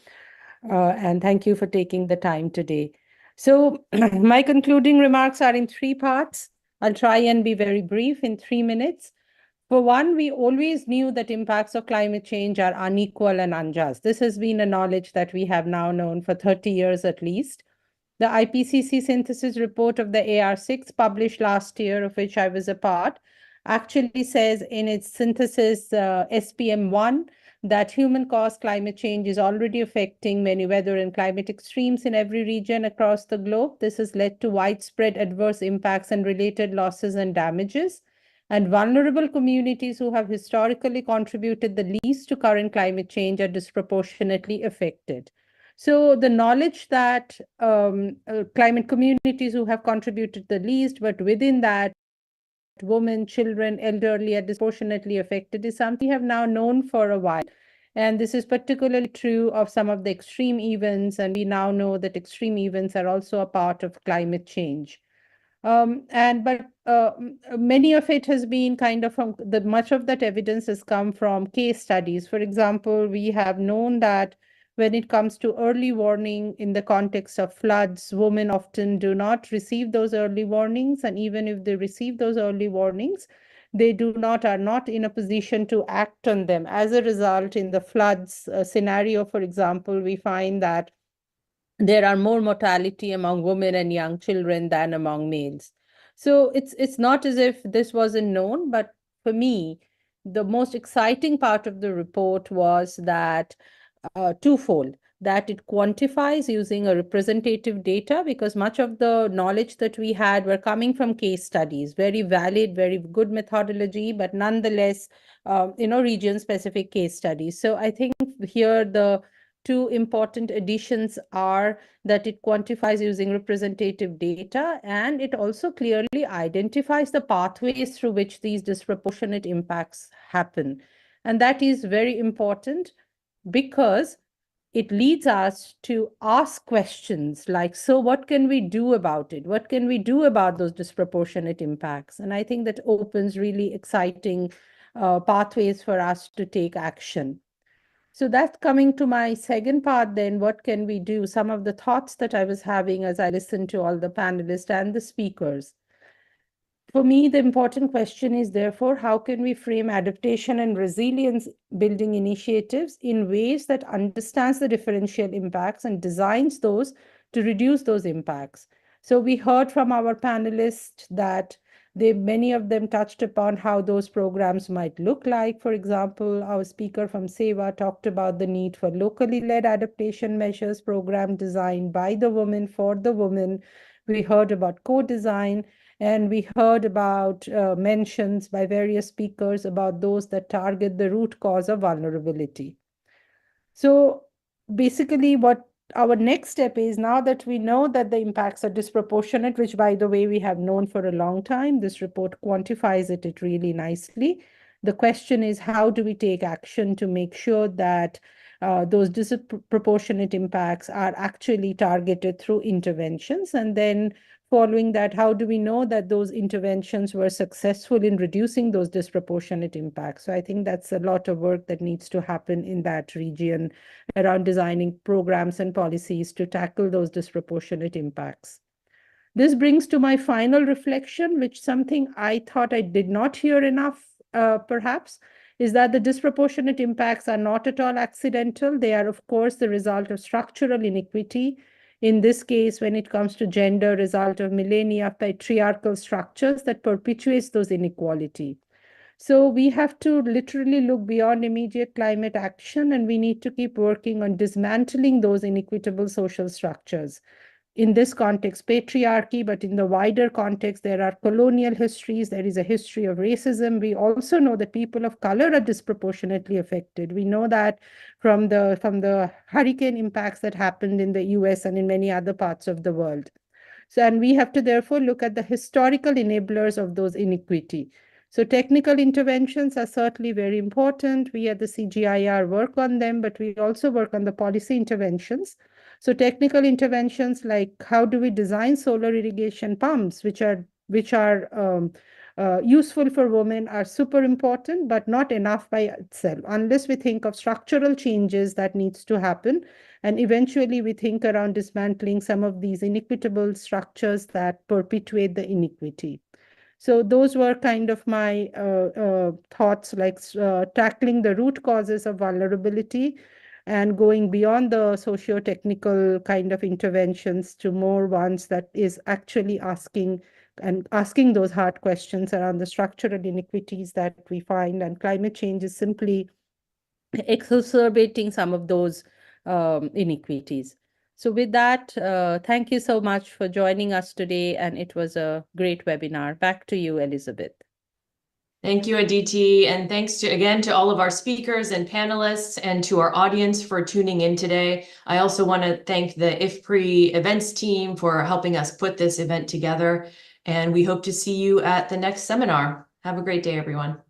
And thank you for taking the time today. So my concluding remarks are in 3 parts. I'll try and be very brief in 3 minutes. For one, we always knew that impacts of climate change are unequal and unjust. This has been a knowledge that we have now known for 30 years at least. The IPCC synthesis report of the AR6 published last year, of which I was a part, actually says in its synthesis SPM1 that human-caused climate change is already affecting many weather and climate extremes in every region across the globe. This has led to widespread adverse impacts and related losses and damages. And vulnerable communities who have historically contributed the least to current climate change are disproportionately affected. So the knowledge that climate communities who have contributed the least, but within that, women, children, elderly are disproportionately affected is something we have now known for a while. And this is particularly true of some of the extreme events, and we now know that extreme events are also a part of climate change. Many of it has been kind of from much of that evidence has come from case studies. For example, we have known that when it comes to early warning in the context of floods, women often do not receive those early warnings. And even if they receive those early warnings, they are not in a position to act on them. As a result, in the floods scenario, for example, we find that there are more mortality among women and young children than among males. So it's not as if this wasn't known, but for me, the most exciting part of the report was that twofold, that it quantifies using a representative data, because much of the knowledge that we had were coming from case studies, very valid, very good methodology, but nonetheless, region-specific case studies. So I think here the 2 important additions are that it quantifies using representative data, and it also clearly identifies the pathways through which these disproportionate impacts happen. And that is very important because it leads us to ask questions like, so what can we do about it? What can we do about those disproportionate impacts? And I think that opens really exciting pathways for us to take action. So that's coming to my second part then, what can we do? Some of the thoughts that I was having as I listened to all the panelists and the speakers. For me, the important question is, therefore, how can we frame adaptation and resilience building initiatives in ways that understands the differential impacts and designs those to reduce those impacts? So we heard from our panelists that many of them touched upon how those programs might look like. For example, our speaker from SEWA talked about the need for locally led adaptation measures program designed by the woman for the woman. We heard about co-design, and we heard about mentions by various speakers about those that target the root cause of vulnerability. So basically what our next step is, now that we know that the impacts are disproportionate, which by the way, we have known for a long time, this report quantifies it really nicely. The question is, how do we take action to make sure that those disproportionate impacts are actually targeted through interventions? And then following that, how do we know that those interventions were successful in reducing those disproportionate impacts? So I think that's a lot of work that needs to happen in that region around designing programs and policies to tackle those disproportionate impacts. This brings to my final reflection, which something I thought I did not hear enough, perhaps, is that the disproportionate impacts are not at all accidental. They are, of course, the result of structural inequity. In this case, when it comes to gender, result of millennia of patriarchal structures that perpetuates those inequality. So we have to literally look beyond immediate climate action, and we need to keep working on dismantling those inequitable social structures. In this context, patriarchy, but in the wider context, there are colonial histories, there is a history of racism. We also know that people of color are disproportionately affected. We know that from the hurricane impacts that happened in the US and in many other parts of the world. So, and we have to therefore look at the historical enablers of those inequity. So technical interventions are certainly very important. We at the CGIAR work on them, but we also work on the policy interventions. So technical interventions like how do we design solar irrigation pumps, which are useful for women, are super important, but not enough by itself, unless we think of structural changes that needs to happen. And eventually we think around dismantling some of these inequitable structures that perpetuate the inequity. So those were kind of my thoughts, like tackling the root causes of vulnerability and going beyond the socio-technical kind of interventions to more ones that is actually asking those hard questions around the structural inequities that we find. And climate change is simply exacerbating some of those inequities. So with that, thank you so much for joining us today, and it was a great webinar. Back to you, Elizabeth. Thank you, Aditi, and thanks again to all of our speakers and panelists and to our audience for tuning in today. I also want to thank the IFPRI events team for helping us put this event together, and we hope to see you at the next seminar. Have a great day, everyone.